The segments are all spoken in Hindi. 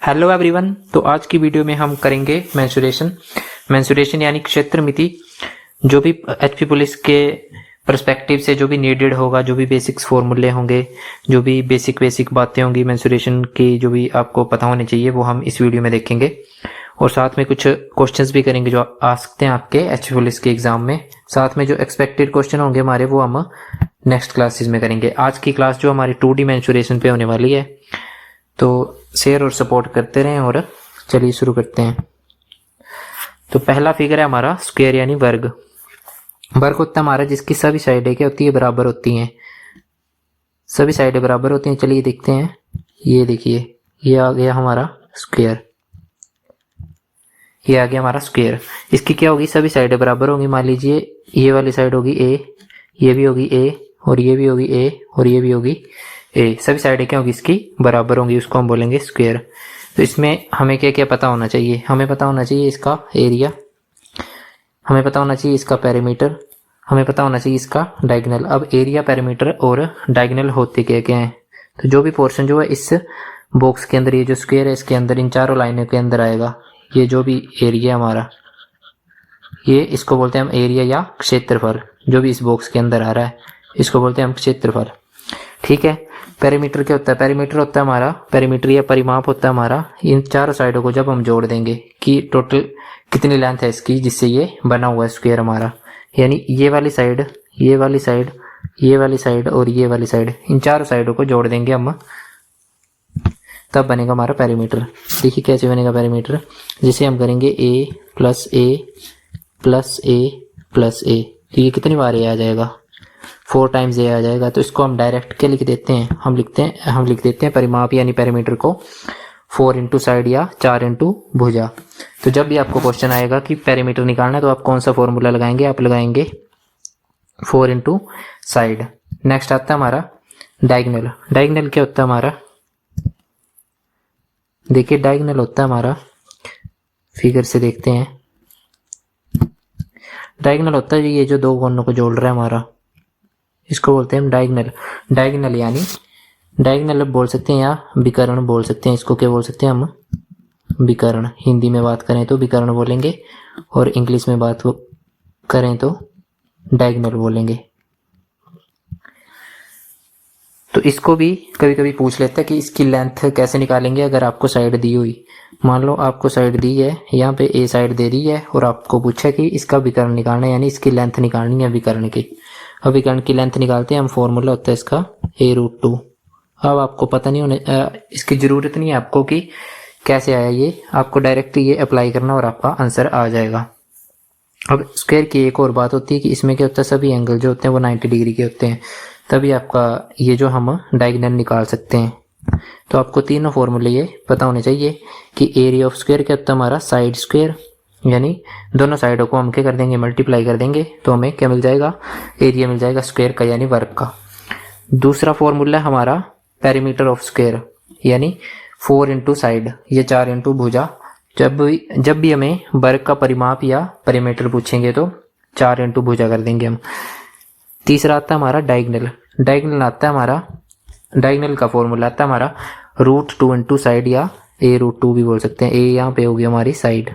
Hello everyone. तो आज की वीडियो में हम करेंगे मेंसुरेशन यानी क्षेत्र मिति। जो भी एचपी पुलिस के पर्सपेक्टिव से जो भी नीडेड होगा, जो भी बेसिक्स फॉर्मूले होंगे, जो भी बेसिक बातें होंगी मेंसुरेशन की, जो भी आपको पता होनी चाहिए, वो हम इस वीडियो में देखेंगे। और साथ में कुछ क्वेश्चंस भी करेंगे जो आ सकते हैं आपके एचपी पुलिस के एग्जाम में। साथ में जो एक्सपेक्टेड क्वेश्चन होंगे हमारे, वो हम नेक्स्ट क्लासेस में करेंगे। आज की क्लास जो हमारी 2D मेंसुरेशन पे होने वाली है, तो शेयर और सपोर्ट करते रहें। और चलिए शुरू करते हैं। तो पहला फिगर है हमारा स्क्वायर यानी वर्ग। वर्ग होता है हमारा जिसकी सभी साइडें क्या होती है, बराबर होती हैं। सभी साइडें बराबर होती हैं। चलिए देखते हैं। ये देखिए, ये आ गया हमारा स्क्वायर, ये आ गया हमारा स्क्वायर। इसकी क्या होगी, सभी साइडें बराबर होंगी। मान लीजिए ये वाली साइड होगी ए, ये भी होगी ए, और ये भी होगी ए, और ये भी होगी ए। सभी साइडें क्या होगी, इसकी बराबर होंगी, उसको हम बोलेंगे स्क्वायर। तो इसमें हमें क्या क्या पता होना चाहिए, हमें पता होना चाहिए इसका एरिया, हमें पता होना चाहिए इसका पेरीमीटर, हमें पता होना चाहिए इसका डायगोनल। अब एरिया, पेरीमीटर और डायगोनल होते क्या क्या हैं। तो जो भी पोर्शन जो है इस बॉक्स के अंदर, ये जो स्क्वायर है इसके अंदर, इन चारों लाइनों के अंदर आएगा। ये जो भी एरिया हमारा, ये इसको बोलते हैं हम एरिया या क्षेत्रफल। जो भी इस बॉक्स के अंदर आ रहा है इसको बोलते हैं हम क्षेत्रफल। ठीक है। पेरीमीटर क्या होता है, पेरीमीटर होता है हमारा, पेरीमीटर या परिमाप होता है हमारा इन चारों साइडों को जब हम जोड़ देंगे कि टोटल कितनी लेंथ है इसकी, जिससे ये बना हुआ है स्क्वायर हमारा। यानी ये वाली साइड, ये वाली साइड, ये वाली साइड और ये वाली साइड, इन चारों साइडों को जोड़ देंगे हम, तब बनेगा हमारा पेरीमीटर। देखिए कैसे बनेगा पेरीमीटर। जैसे हम करेंगे ए प्लस ए प्लस ए प्लस ए, तो ये कितनी बार ए आ जाएगा, 4 टाइम्स ए आ जाएगा। तो इसको हम डायरेक्ट क्या लिख देते हैं, हम लिख देते हैं परिमाप यानी पेरीमीटर को 4 इंटू साइड या 4 इंटू भुजा। तो जब भी आपको क्वेश्चन आएगा कि पेरीमीटर निकालना है, तो आप कौन सा फॉर्मूला लगाएंगे, आप लगाएंगे 4 इंटू साइड। नेक्स्ट आता है हमारा डायगोनल। डायगोनल क्या होता है हमारा, देखिए डायगोनल होता है हमारा, फिगर से देखते हैं। डायगोनल होता है ये जो दो कोनों को जोड़ रहा है हमारा, इसको बोलते हैं हम डायगोनल। डायगोनल यानी डायगोनल बोल सकते हैं या विकर्ण बोल सकते हैं। इसको क्या बोल सकते हैं हम, विकर्ण। हिंदी में बात करें तो विकर्ण बोलेंगे, और इंग्लिश में बात करें तो डायगोनल बोलेंगे। तो इसको भी कभी कभी पूछ लेते हैं कि इसकी लेंथ कैसे निकालेंगे। अगर आपको साइड दी हुई, मान लो आपको साइड दी है, यहाँ पे ए साइड दे दी है, और आपको पूछा कि इसका विकर्ण निकालना है, यानी इसकी लेंथ निकालनी है विकर्ण की। अब विकर्ण की लेंथ निकालते हैं हम, फॉर्मूला होता है इसका a√2। अब आपको पता नहीं होने, इसकी जरूरत नहीं है आपको कि कैसे आया ये, आपको डायरेक्ट ये अप्लाई करना और आपका आंसर आ जाएगा। अब स्क्वायर की एक और बात होती है कि इसमें क्या होता है, सभी एंगल जो होते हैं वो 90 डिग्री के होते हैं, तभी आपका ये जो हम डायगोनल निकाल सकते हैं। तो आपको तीनों फॉर्मूले ये पता होने चाहिए कि एरिया ऑफ स्क्वायर क्या होता है हमारा, साइड स्क्वायर, यानी दोनों साइडों को हम क्या कर देंगे, मल्टीप्लाई कर देंगे, तो हमें क्या मिल जाएगा, एरिया मिल जाएगा स्क्वायर का यानी वर्ग का। दूसरा फॉर्मूला है हमारा पेरीमीटर ऑफ स्क्वायर, यानी 4 इंटू साइड, ये 4 इंटू भुजा। जब भी हमें वर्ग का परिमाप या पेरीमीटर पूछेंगे तो 4 इंटू भुजा कर देंगे हम। तीसरा आता है हमारा डायगोनल। डायगोनल आता है हमारा, डायगोनल का फॉर्मूला आता है हमारा √2 इंटू साइड या a√2 भी बोल सकते हैं। ए यहाँ पे होगी हमारी साइड,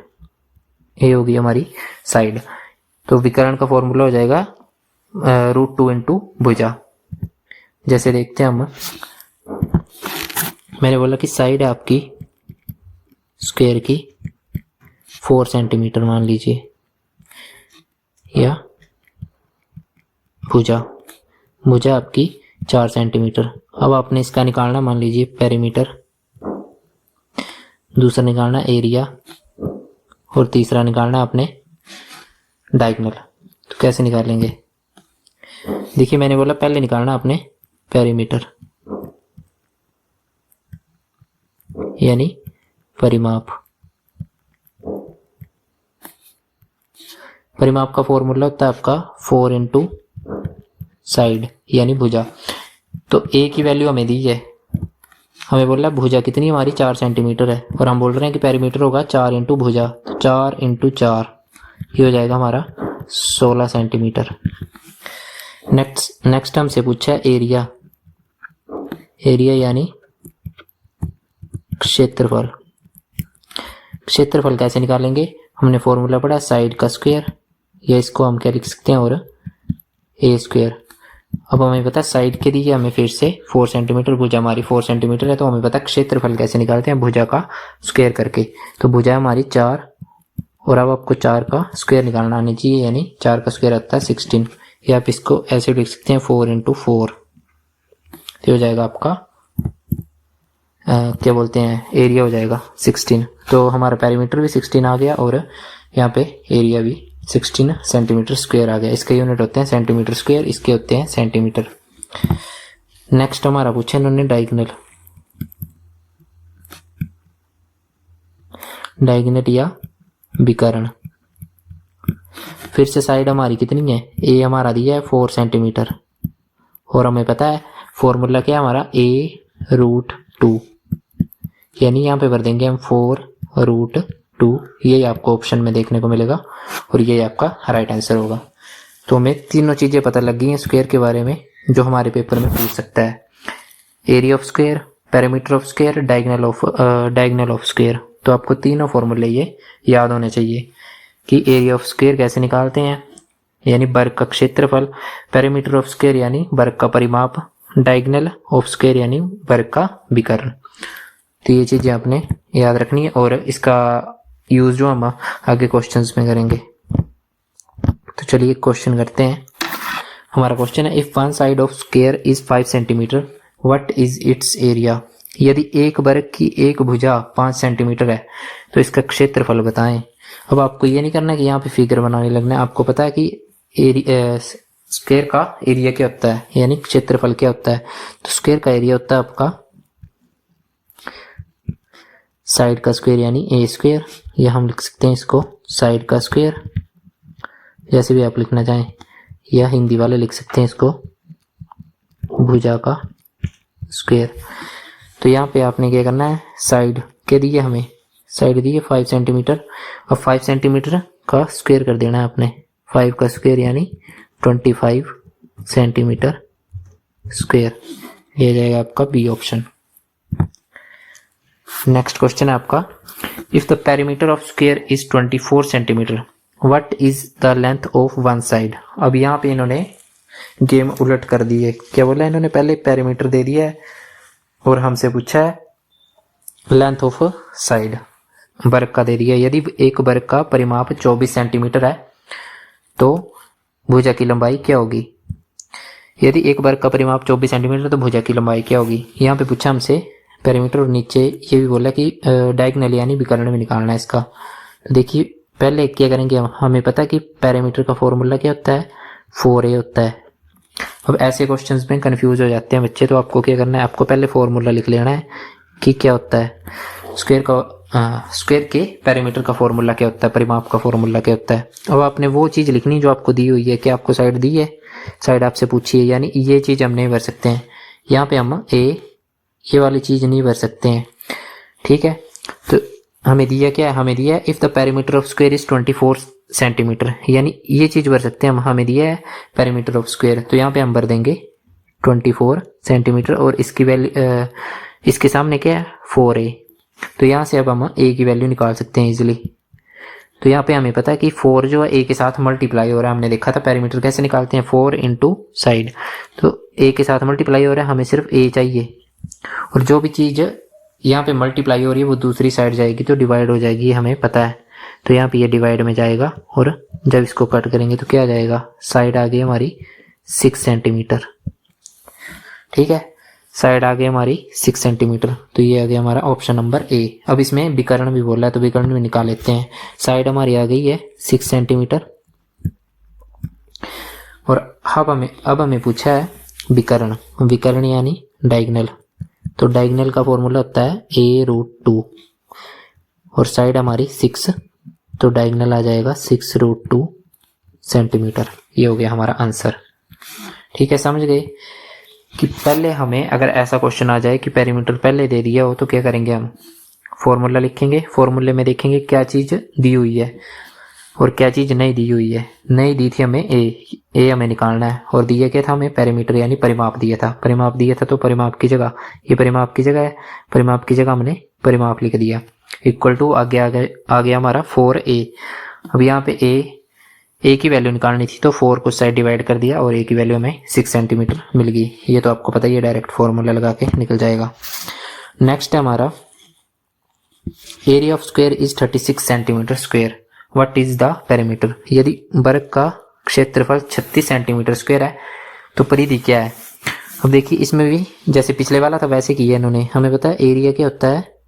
ए होगी हमारी साइड। तो विकर्ण का फॉर्मूला हो जाएगा √2 इंटू भुजा। जैसे देखते हैं हम, मैंने बोला कि साइड है आपकी स्क्वायर की 4 सेंटीमीटर मान लीजिए, या भुजा आपकी 4 सेंटीमीटर। अब आपने इसका निकालना, मान लीजिए पेरीमीटर, दूसरा निकालना एरिया, और तीसरा निकालना आपने डायगोनल। तो कैसे निकालेंगे, देखिए मैंने बोला पहले निकालना आपने पेरीमीटर यानी परिमाप। परिमाप का फॉर्मूला होता है आपका 4 इंटू साइड यानी भुजा। तो ए की वैल्यू हमें दी है, हमें बोल रहा है भुजा कितनी हमारी 4 सेंटीमीटर है, और हम बोल रहे हैं कि पेरीमीटर होगा 4 इंटू भुजा। तो 4 इंटू 4 ये हो जाएगा हमारा 16 सेंटीमीटर। नेक्स्ट हमसे पूछा है एरिया। एरिया यानी क्षेत्रफल। क्षेत्रफल कैसे निकालेंगे, हमने फॉर्मूला पढ़ा साइड का स्क्वायर, या इसको हम क्या लिख सकते हैं, और ए स्क्वायर। अब हमें पता साइड के लिए हमें फिर से 4 सेंटीमीटर, भुजा हमारी 4 सेंटीमीटर है, तो हमें पता क्षेत्रफल कैसे निकालते हैं, भुजा का स्क्वायर करके। तो भुजा हमारी 4, और अब आपको 4 का स्क्वायर निकालना आनी चाहिए, यानी 4 का स्क्वायर आता है 16, या आप इसको ऐसे लिख सकते हैं 4 × 4, तो हो जाएगा आपका क्या बोलते हैं, एरिया हो जाएगा 16। तो हमारा पेरीमीटर भी 16 आ गया, और यहाँ पे एरिया भी 16 सेंटीमीटर स्क्वायर आ गया। इसके यूनिट होते हैं सेंटीमीटर स्क्वायर, इसके होते हैं सेंटीमीटर। नेक्स्ट हमारा पूछा इन्होंने डायगोनल, डायगोनल या विकर्ण। फिर से साइड हमारी कितनी है, ए हमारा दिया है 4 सेंटीमीटर, और हमें पता है फॉर्मूला क्या है हमारा, a√2, यानी यहाँ पे भर देंगे हम 4√2, ये आपको ऑप्शन में देखने को मिलेगा, और ये आपका राइट आंसर होगा। तो हमें तीनों चीजें पता लग गई हैं स्क्वायर के बारे में, जो हमारे पेपर में पूछ सकता है, area of square, perimeter of square, diagonal of square. तो आपको तीनों फॉर्मूले ये याद होने चाहिए कि एरिया ऑफ स्क्वायर कैसे निकालते हैं, यानी वर्ग का क्षेत्रफल, पेरीमीटर ऑफ स्क्वायर यानी वर्ग का परिमाप, डायगोनल ऑफ स्क्वायर यानी वर्ग का विकर्ण। तो ये चीजें आपने याद रखनी है, और इसका यूज जो हम आगे क्वेश्चंस में करेंगे। तो चलिए क्वेश्चन करते हैं। हमारा क्वेश्चन है, if one side of square is 5 centimetre what is it's area. यदि एक वर्ग की एक भुजा 5 सेंटीमीटर है तो इसका क्षेत्रफल बताएं। अब आपको ये नहीं करना है कि यहाँ पे फिगर बनाने लगना है, आपको पता है कि स्क्वायर का एरिया क्या होता है, यानी क्षेत्रफल क्या होता है। तो स्क्वायर का एरिया होता है आपका साइड का स्क्वायर यानी ए स्क्वायर, या हम लिख सकते हैं इसको साइड का स्क्वायर, जैसे भी आप लिखना चाहें, या हिंदी वाले लिख सकते हैं इसको भुजा का स्क्वायर। तो यहाँ पे आपने क्या करना है, साइड के दिए हमें, साइड दिए 5 सेंटीमीटर, और 5 सेंटीमीटर का स्क्वायर कर देना है आपने, 5 का स्क्वायर यानी 25 सेंटीमीटर स्क्वायर, ये जाएगा आपका बी ऑप्शन। नेक्स्ट क्वेश्चन है आपका, if the perimeter of square is 24 centimetre what is the length of one side. अब यहाँ पे इन्होंने गेम उलट कर दी है, क्या बोला इन्होंने, पहले पेरीमीटर दे दिया है और हमसे पूछा है लेंथ ऑफ साइड, वर्ग का दे दिया। यदि एक वर्ग का परिमाप 24 सेंटीमीटर है तो भुजा की लंबाई क्या होगी। यदि एक वर्ग का परिमाप 24 सेंटीमीटर तो भुजा की लंबाई क्या होगी। यहाँ पे पूछा हमसे पेरीमीटर, और नीचे ये भी बोला कि डायगोनल यानी विकर्ण में निकालना है इसका। तो देखिए पहले क्या करेंगे, हमें पता है कि पेरीमीटर का फॉर्मूला क्या होता है, 4a होता है। अब ऐसे क्वेश्चंस में कंफ्यूज हो जाते हैं बच्चे, तो आपको क्या करना है, आपको पहले फॉर्मूला लिख लेना है कि क्या होता है स्क्वायर का, स्क्वायर के पेरीमीटर का फॉर्मूला क्या होता है, परिमाप का फॉर्मूला क्या होता है। अब आपने वो चीज लिखनी जो आपको दी हुई है, कि आपको साइड दी है, साइड आपसे पूछी है, यानी ये चीज हम नहीं भर सकते हैं, यहाँ पे हम ये वाली चीज नहीं भर सकते हैं, ठीक है। तो हमें दिया क्या है, हमें दिया है if the perimeter of square is 24 centimetre, यानी ये चीज भर सकते हैं हम, हमें दिया है पेरीमीटर ऑफ स्क्वायर, तो यहाँ पे हम भर देंगे 24 सेंटीमीटर, और इसकी वैल्यू इसके सामने क्या है 4a, तो यहाँ से अब हम a की वैल्यू निकाल सकते हैं इजिली। तो यहाँ पे हमें पता है कि 4 जो है a के साथ मल्टीप्लाई हो रहा है, हमने देखा था पेरीमीटर कैसे निकालते हैं, 4 × साइड, तो a के साथ मल्टीप्लाई हो रहा है, हमें सिर्फ a चाहिए, और जो भी चीज यहाँ पे मल्टीप्लाई हो रही है वो दूसरी साइड जाएगी तो डिवाइड हो जाएगी, हमें पता है। तो यहाँ पे ये डिवाइड में जाएगा, और जब इसको कट करेंगे तो क्या आ जाएगा, साइड आ गई हमारी 6 सेंटीमीटर, ठीक है, साइड आ गई हमारी 6 सेंटीमीटर। तो ये आ गया हमारा ऑप्शन नंबर ए। अब इसमें विकर्ण भी बोला है तो विकर्ण भी निकाल लेते हैं। साइड हमारी आ गई है 6 सेंटीमीटर, और अब हमें पूछा है विकर्ण, विकर्ण यानी डायगोनल। तो डायगोनल का फॉर्मूला होता है a√2, और साइड हमारी 6, तो डायगोनल आ जाएगा 6√2 सेंटीमीटर। ये हो गया हमारा आंसर, ठीक है। समझ गए कि पहले हमें अगर ऐसा क्वेश्चन आ जाए कि पेरीमीटर पहले दे दिया हो तो क्या करेंगे, हम फॉर्मूला लिखेंगे, फॉर्मूले में देखेंगे क्या चीज दी हुई है और क्या चीज नहीं दी हुई है। नहीं दी थी हमें ए हमें निकालना है, और दिया क्या था हमें पेरीमीटर यानी परिमाप दिया था। परिमाप दिया था तो परिमाप की जगह, ये परिमाप की जगह है, परिमाप की जगह हमने परिमाप लिख दिया। इक्वल टू आगे आ गया हमारा 4a। अब यहाँ पे ए की वैल्यू निकालनी थी तो 4 को साइड डिवाइड कर दिया और ए की वैल्यू हमें 6 सेंटीमीटर मिल गई। ये तो आपको पता ही है, डायरेक्ट फॉर्मूला लगा के निकल जाएगा। नेक्स्ट है हमारा area of square is 36 centimetre square, what is the perimeter. यदि वर्ग का क्षेत्रफल 36 सेंटीमीटर स्क्वायर है तो परिधि क्या है। अब देखिए इसमें भी जैसे पिछले वाला था वैसे किया इन्होंने। हमें पता है एरिया क्या होता है,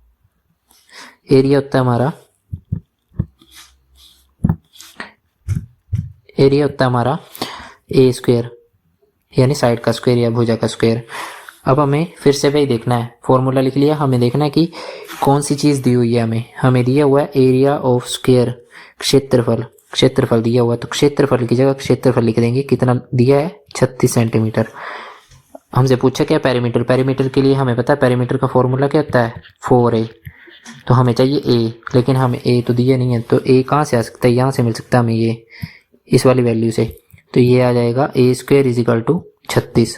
एरिया होता है हमारा ए स्क्वायर यानी साइड का स्क्वायर या भुजा का स्क्वायर। अब हमें फिर से वही देखना है, फॉर्मूला लिख लिया, हमें देखना है कि कौन सी चीज दी हुई है। हमें दिया हुआ है एरिया ऑफ स्क्वायर, क्षेत्रफल दिया हुआ है, तो क्षेत्रफल की जगह क्षेत्रफल लिख देंगे। कितना दिया है 36 सेंटीमीटर। हमसे पूछा क्या पेरीमीटर, पेरीमीटर के लिए हमें पता है पेरीमीटर का फॉर्मूला क्या होता है 4a। तो हमें चाहिए a, लेकिन हमें a तो दिया नहीं है, तो a कहाँ से आ सकता है, यहाँ से मिल सकता है हमें ये इस वाली वैल्यू से। तो ये आ जाएगा a square is equal to 36।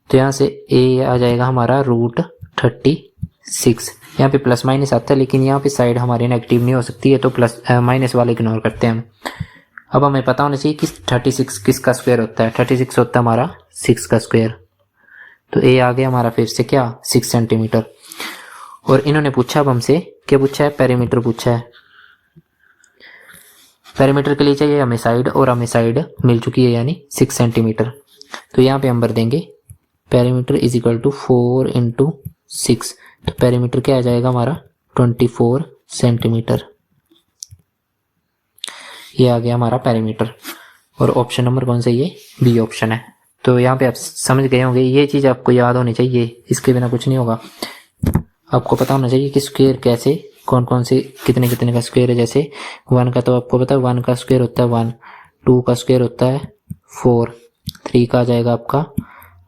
तो यहाँ से a आ जाएगा हमारा √36। यहाँ पे प्लस माइनस आता है लेकिन यहाँ पे साइड हमारी नेगेटिव नहीं हो सकती है, तो प्लस माइनस वाले इग्नोर करते हैं हम। अब हमें पता होना चाहिए कि 36 किसका स्क्वायर होता है। 36 होता है हमारा 6 का स्क्वायर। तो a आ गया हमारा फिर से क्या 6 सेंटीमीटर। और इन्होंने पूछा अब हमसे क्या पूछा है, पेरीमीटर पूछा है। पेरीमीटर के लिए चाहिए हमें साइड, और हमें साइड मिल चुकी है यानी 6 सेंटीमीटर। तो यहाँ पे हम भर देंगे पेरीमीटर इज इक्वल टू 4 × 6। तो पेरीमीटर क्या आ जाएगा हमारा 24 सेंटीमीटर। ये आ गया हमारा पेरीमीटर। और ऑप्शन नंबर कौन सा, ये बी ऑप्शन है। तो यहाँ पे आप समझ गए होंगे, ये चीज आपको याद होनी चाहिए, इसके बिना कुछ नहीं होगा। आपको पता होना चाहिए कि स्क्वायर कैसे, कौन कौन से कितने कितने का स्क्वायर है। जैसे 1 का तो आपको पता है 1 का स्क्वायर होता है 1, 2 का स्क्वायर होता है 4, 3 का आ जाएगा आपका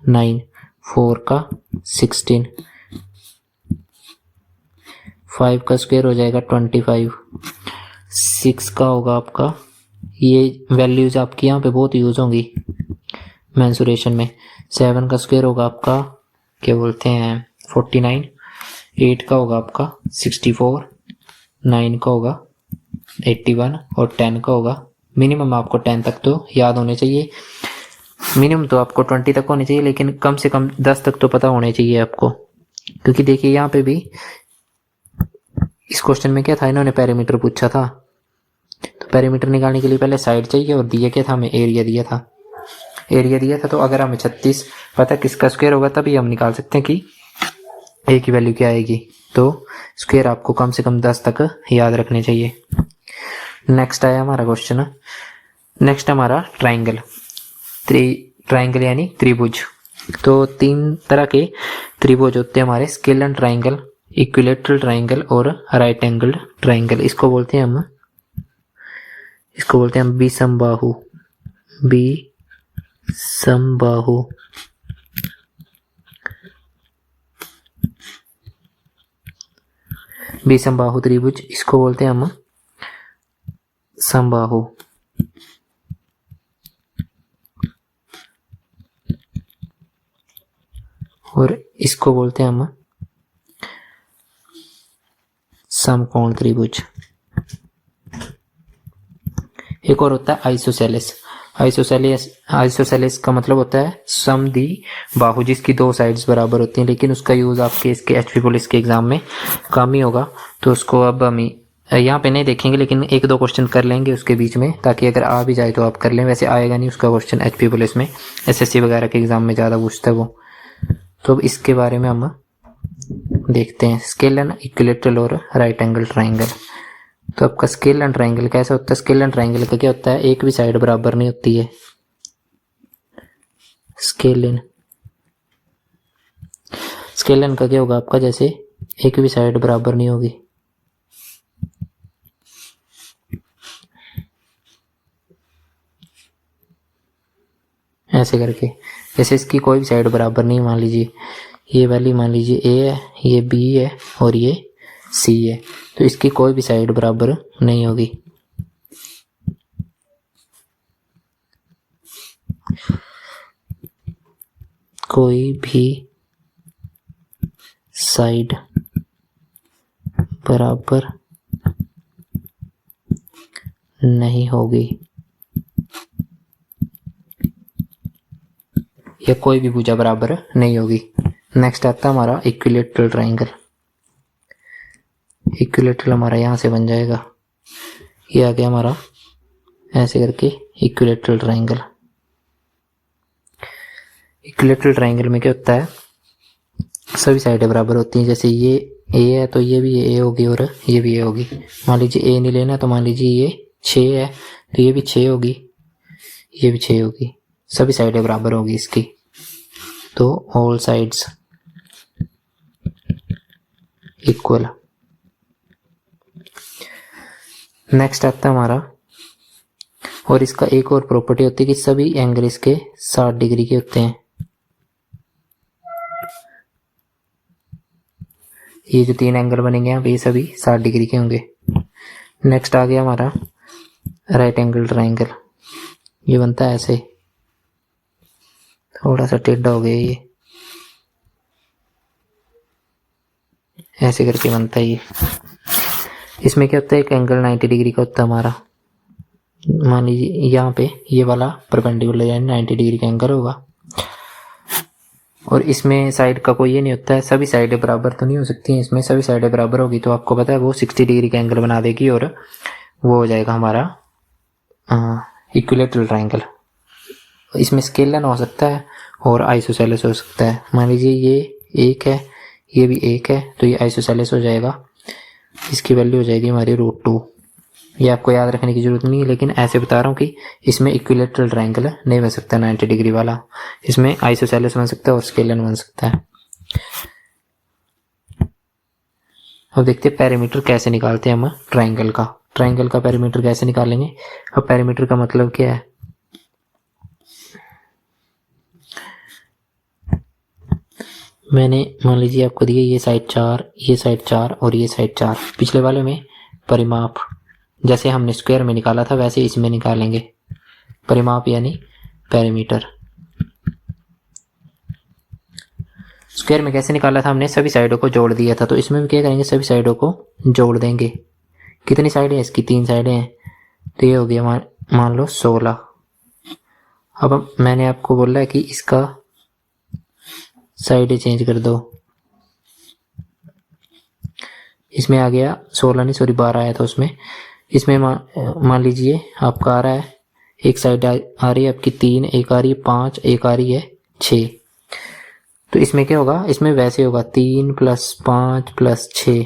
9, 4 का 16, 5 का स्क्वायर हो जाएगा 25, 6 का होगा आपका, ये वैल्यूज आपकी यहाँ पे बहुत यूज होंगी मेंसुरेशन में। 7 का स्क्वायर होगा आपका क्या बोलते हैं 49, 8 का होगा आपका 64, 9 का होगा 81 और 10 का होगा, मिनिमम आपको 10 तक तो याद होने चाहिए। मिनिमम तो आपको 20 तक होने चाहिए, लेकिन कम से कम 10 तक तो पता होने चाहिए आपको। क्योंकि देखिए यहाँ पे भी इस क्वेश्चन में क्या था, इन्होंने पेरीमीटर पूछा था। तो पेरीमीटर निकालने के लिए पहले साइड चाहिए, और दिया क्या था हमें, एरिया दिया था। एरिया दिया था तो अगर हमें 36 पता किसका स्क्वायर होगा तभी हम निकाल सकते हैं कि ए की वैल्यू क्या आएगी। तो स्क्वायर आपको कम से कम 10 तक याद रखने चाहिए। नेक्स्ट आया हमारा क्वेश्चन, नेक्स्ट हमारा ट्राइंगल। ट्राइंगल यानी त्रिभुज। तो 3 तरह के त्रिभुज होते हैं हमारे, स्केलन ट्राइंगल, इक्विलेटरल ट्राइंगल और राइट एंगल ट्राइंगल। इसको बोलते हैं हम विषमबाहु, विषमबाहु। विषमबाहु त्रिभुज, इसको बोलते हैं हम समबाहु। और इसको बोलते हैं हम समकोण त्रिभुज। एक और होता है आइसोसेलेस। आइसोसेलेस का मतलब होता है समद्विबाहु, जिसकी 2 साइड्स बराबर होती हैं, लेकिन उसका यूज आपके इसके एचपी पुलिस के एग्जाम में कम ही होगा। तो उसको अब हम यहाँ पे नहीं देखेंगे, लेकिन 1-2 क्वेश्चन कर लेंगे उसके बीच में, ताकि अगर आ भी जाए तो आप कर लें। वैसे आएगा नहीं उसका क्वेश्चन एचपी पुलिस में, एसएससी वगैरह के एग्जाम में ज़्यादा पूछता है वो। तो अब इसके बारे में हम देखते हैं, स्केलन, इक्विलेटरल और राइट एंगल ट्राइंगल। तो आपका स्केलन ट्राइंगल कैसा होता है, स्केलन ट्राइंगल का क्या होता है, एक भी साइड बराबर नहीं होती है। स्केलन का क्या होगा आपका, जैसे एक भी साइड बराबर नहीं होगी। ऐसे करके, जैसे इसकी कोई भी साइड बराबर नहीं, मान लीजिए ये वाली, मान लीजिए ए है, ये बी है और ये सी है, तो इसकी कोई भी साइड बराबर नहीं होगी। कोई भी साइड बराबर नहीं होगी, या कोई भी भुजा बराबर नहीं होगी। नेक्स्ट आता है हमारा इक्विलैटरल ट्रायंगल। इक्विलैटरल हमारा यहाँ से बन जाएगा, ये आ गया हमारा ऐसे करके इक्विलैटरल ट्रायंगल। इक्विलैटरल ट्रायंगल में क्या होता है, सभी साइडें बराबर होती हैं। जैसे ये ए है तो ये भी ए होगी और ये भी ए होगी। मान लीजिए ए नहीं लेना तो मान लीजिए ये 6 है तो ये भी 6 होगी, ये भी 6 होगी, सभी साइडें बराबर होगी इसकी। तो ऑल साइड्स इक्वल। नेक्स्ट आता है हमारा, और इसका एक और प्रॉपर्टी होती है कि सभी एंगल इसके 60 डिग्री के होते हैं। ये जो 3 एंगल बनेंगे यहाँ पे ये सभी 60 डिग्री के होंगे। नेक्स्ट आ गया हमारा राइट एंगल ट्रायंगल। ये बनता है ऐसे, थोड़ा सा टेढ़ा हो गया ये, ऐसे करके बनता है ये। इसमें क्या होता है, एक एंगल 90 डिग्री का होता है हमारा। मान लीजिए यहाँ पे ये वाला परपेंडिकुलर यानी 90 डिग्री का एंगल होगा, और इसमें साइड का कोई ये नहीं होता है, सभी साइडें बराबर तो नहीं हो सकती हैं। इसमें सभी साइडें बराबर होगी तो आपको पता है वो 60 डिग्री का एंगल बना देगी और वो हो जाएगा हमारा इक्विलैटरल ट्रायंगल। इसमें स्केलन हो सकता है और आइसोसेलेस हो सकता है। मान लीजिए ये 1 है, ये भी 1 है तो ये आइसोसेलेस हो जाएगा, इसकी वैल्यू हो जाएगी हमारी √2। ये आपको याद रखने की जरूरत नहीं है, लेकिन ऐसे बता रहा हूँ कि इसमें इक्विलैटरल ट्रायंगल नहीं बन सकता 90 डिग्री वाला, इसमें आइसोसेलेस बन सकता है और स्केलन बन सकता है। अब देखते हैं पेरीमीटर कैसे निकालते हैं हम ट्रायंगल का। ट्रायंगल का पेरीमीटर कैसे निकालेंगे। अब पेरीमीटर का मतलब क्या है, मैंने मान लीजिए आपको दिए ये साइड 4, ये साइड 4 और ये साइड 4। पिछले वाले में परिमाप जैसे हमने स्क्वायर में निकाला था वैसे इसमें निकालेंगे परिमाप यानी पेरीमीटर। स्क्वायर में कैसे निकाला था हमने, सभी साइडों को जोड़ दिया था, तो इसमें भी क्या करेंगे, सभी साइडों को जोड़ देंगे। कितनी साइडें हैं इसकी, 3 साइडें हैं, तो ये हो गया मान लो 16। अब मैंने आपको बोला है कि इसका साइडें चेंज कर दो, इसमें आ गया 16 नहीं सॉरी 12 आया था उसमें। इसमें मान लीजिए आपका आ रहा है, एक साइड आ रही है आपकी 3, एक आ रही है 5, एक आ रही है 6। तो इसमें क्या होगा, इसमें वैसे होगा 3 + 5 + 6,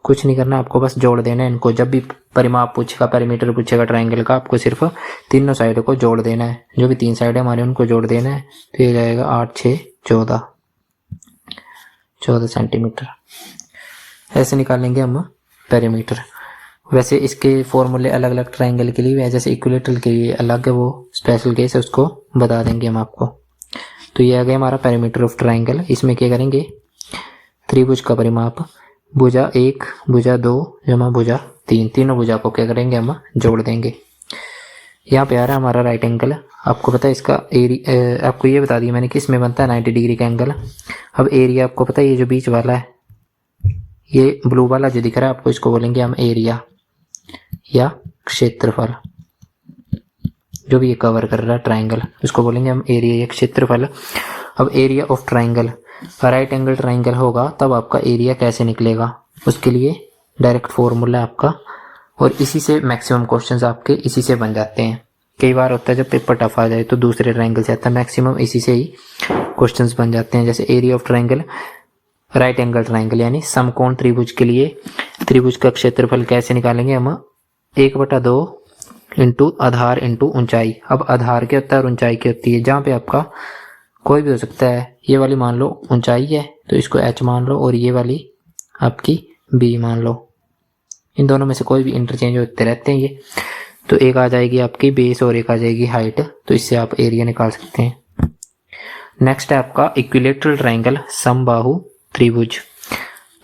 कुछ नहीं करना आपको, बस जोड़ देना है इनको। जब भी परिमाप पूछेगा, पेरीमीटर पूछेगा ट्रायंगल का, आपको सिर्फ तीनों साइडों को जोड़ देना है, जो भी 3 साइड है हमारे उनको जोड़ देना है। तो ये जाएगा 8 6 14 सेंटीमीटर। ऐसे निकालेंगे हम पेरीमीटर। वैसे इसके फॉर्मूले अलग अलग ट्रायंगल के लिए है, जैसे इक्विलैटरल के लिए अलग है, वो स्पेशल केस है, उसको बता देंगे हम आपको। तो ये आ गया हमारा पेरीमीटर ऑफ ट्रायंगल। इसमें क्या करेंगे, त्रिभुज का परिमाप, भुजा 1 भुजा 2 जमा भुजा 3, तीनों भुजा को क्या करेंगे हम जोड़ देंगे। यहाँ पे आ रहा है हमारा राइट एंगल। आपको पता है इसका एरिया, आपको ये बता दिया मैंने कि इसमें बनता है 90 डिग्री का एंगल। अब एरिया आपको पता है, ये जो बीच वाला है, ये ब्लू वाला जो दिख रहा है आपको, इसको बोलेंगे हम एरिया या क्षेत्रफल। जो भी ये कवर कर रहा है ट्रायंगल, इसको बोलेंगे हम एरिया या क्षेत्रफल। अब area of triangle, right angle triangle होगा तब आपका एरिया कैसे निकलेगा, उसके लिए डायरेक्ट फॉर्मूला है आपका, और इसी से मैक्सिमम क्वेश्चंस आपके इसी से बन जाते हैं। कई बार होता है जब पेपर टफ आ जाए तो दूसरे ट्रायंगल से आता है, मैक्सिमम इसी से ही क्वेश्चंस बन जाते हैं। जैसे area of triangle, right angle triangle यानी समकोण त्रिभुज के लिए त्रिभुज का क्षेत्रफल कैसे निकालेंगे हम, 1/2 इंटू आधार इंटू ऊंचाई। अब आधार क्या होता है और ऊंचाई क्या होती है, जहाँ पे आपका कोई भी हो सकता है। ये वाली मान लो ऊंचाई है तो इसको h मान लो, और ये वाली आपकी b मान लो। इन दोनों में से कोई भी इंटरचेंज होते रहते हैं ये। तो एक आ जाएगी आपकी बेस और एक आ जाएगी हाइट, तो इससे आप एरिया निकाल सकते हैं। नेक्स्ट है आपका इक्विलैटरल ट्रायंगल, समबाहु त्रिभुज।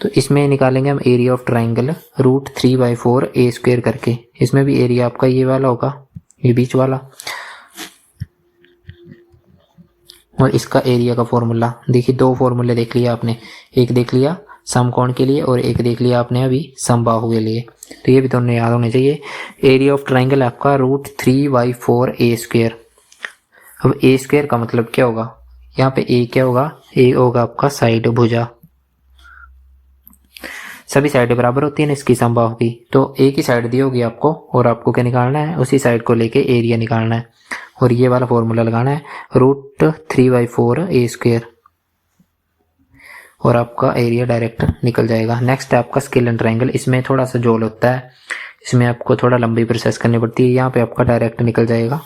तो इसमें निकालेंगे हम एरिया ऑफ ट्रायंगल √3/4 a² करके। इसमें भी एरिया आपका ये वाला होगा, ये बीच वाला, और इसका एरिया का फॉर्मूला देखिए, 2 फॉर्मूले देख लिया आपने। एक देख लिया समकोण के लिए, और एक देख लिया आपने अभी समबाहु के लिए। तो ये भी दोनों याद होने चाहिए। एरिया ऑफ ट्राइंगल आपका √3/4 a²। अब a² का मतलब क्या होगा, यहाँ पे a क्या होगा, a होगा आपका साइड भुजा। सभी साइडें बराबर होती है ना इसकी समबाहु की, तो एक ही साइड दी होगी आपको, और आपको क्या निकालना है, उसी साइड को लेके एरिया निकालना है, और ये वाला फॉर्मूला लगाना है √3/4 a², और आपका एरिया डायरेक्ट निकल जाएगा। नेक्स्ट है आपका स्केलर ट्रायंगल। इसमें थोड़ा सा जोल होता है, इसमें आपको थोड़ा लंबी प्रोसेस करनी पड़ती है। यहाँ पे आपका डायरेक्ट निकल जाएगा,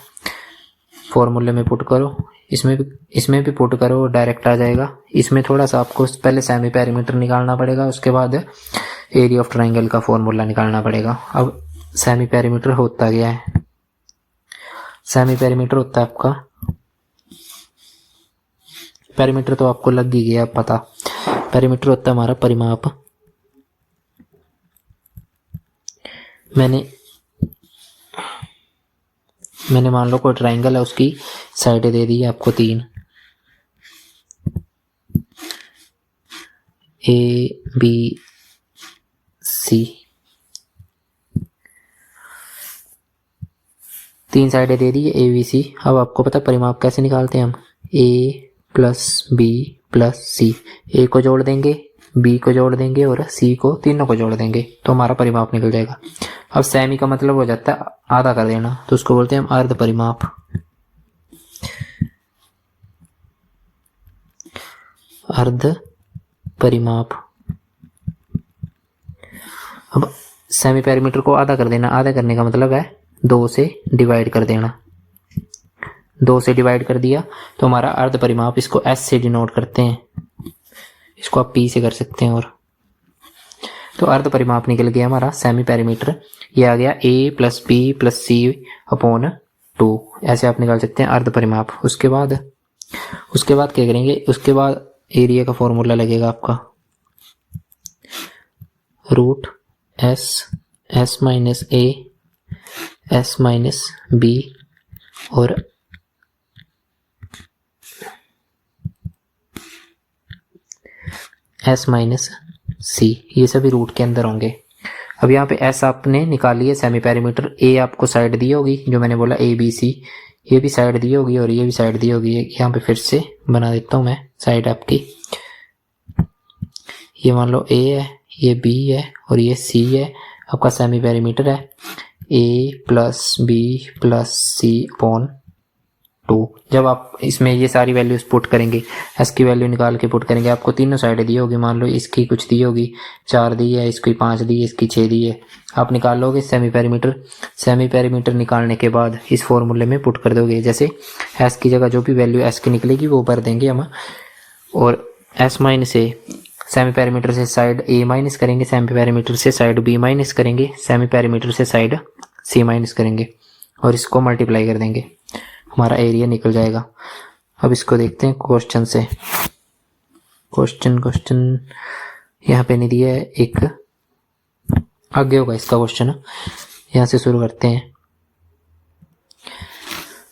फॉर्मूले में पुट करो, इसमें भी पुट करो, डायरेक्ट आ जाएगा। इसमें थोड़ा सा आपको पहले सेमी पेरीमीटर निकालना पड़ेगा, उसके बाद एरिया ऑफ ट्रायंगल का फॉर्मूला निकालना पड़ेगा। अब सेमी पेरीमीटर होता गया है, सेमी पेरीमीटर होता है आपका, पेरीमीटर तो आपको लग ही गया पता, पेरीमीटर होता है हमारा परिमाप। मैंने मान लो कोई ट्रायंगल है, उसकी साइडें दे दी है आपको 3, ABC, 3 साइडें दे दी है ABC। अब आपको पता परिमाप कैसे निकालते हैं हम, A + B + C, A को जोड़ देंगे, B को जोड़ देंगे और C को, तीनों को जोड़ देंगे, तो हमारा परिमाप निकल जाएगा। अब सेमी का मतलब हो जाता है आधा कर देना, तो उसको बोलते हैं हम अर्ध परिमाप। अर्ध परिमाप। अब सेमी पेरीमीटर को आधा कर देना, आधा करने का मतलब है 2 से डिवाइड कर देना, 2 से डिवाइड कर दिया तो हमारा अर्ध परिमाप, इसको S से डिनोट करते हैं, इसको आप P से कर सकते हैं, और तो अर्ध परिमाप निकल गया हमारा सेमी पेरीमीटर। ये आ गया A + B + C/2, ऐसे आप निकाल सकते हैं अर्ध परिमाप। उसके बाद क्या करेंगे, उसके बाद एरिया का फॉर्मूला लगेगा आपका √S S - A S - B और S - C, ये सभी रूट के अंदर होंगे। अब यहाँ पे S आपने निकाली है सेमी पेरीमीटर, A आपको साइड दी होगी, जो मैंने बोला ABC, ये भी साइड दी होगी और ये भी साइड दी होगी। यहाँ पे फिर से बना देता हूँ मैं साइड आपकी, ये मान लो A है, ये B है और ये C है, आपका सेमी पेरीमीटर है A + B + C/2। जब आप इसमें ये सारी वैल्यूज पुट करेंगे, S की वैल्यू निकाल के पुट करेंगे, आपको तीनों साइडें दी होगी, मान लो इसकी कुछ दी होगी 4 दी है, इसकी 5 दी है, इसकी 6 दी है, आप निकाल लोगे सेमी पेरीमीटर। सेमी पेरीमीटर निकालने के बाद इस फॉर्मूले में पुट कर दोगे, जैसे S की जगह जो भी वैल्यू S की निकलेगी वो भर देंगे हम, और S - A, सेमी पेरीमीटर से साइड A माइनस करेंगे, सेमी पेरीमीटर से साइड B माइनस करेंगे, सेमी पेरीमीटर से साइड C माइनस करेंगे, और इसको मल्टीप्लाई कर देंगे, हमारा एरिया निकल जाएगा। अब इसको देखते हैं क्वेश्चन से। क्वेश्चन यहाँ पे नहीं दिया है, एक आगे होगा इसका क्वेश्चन, यहाँ से शुरू करते हैं।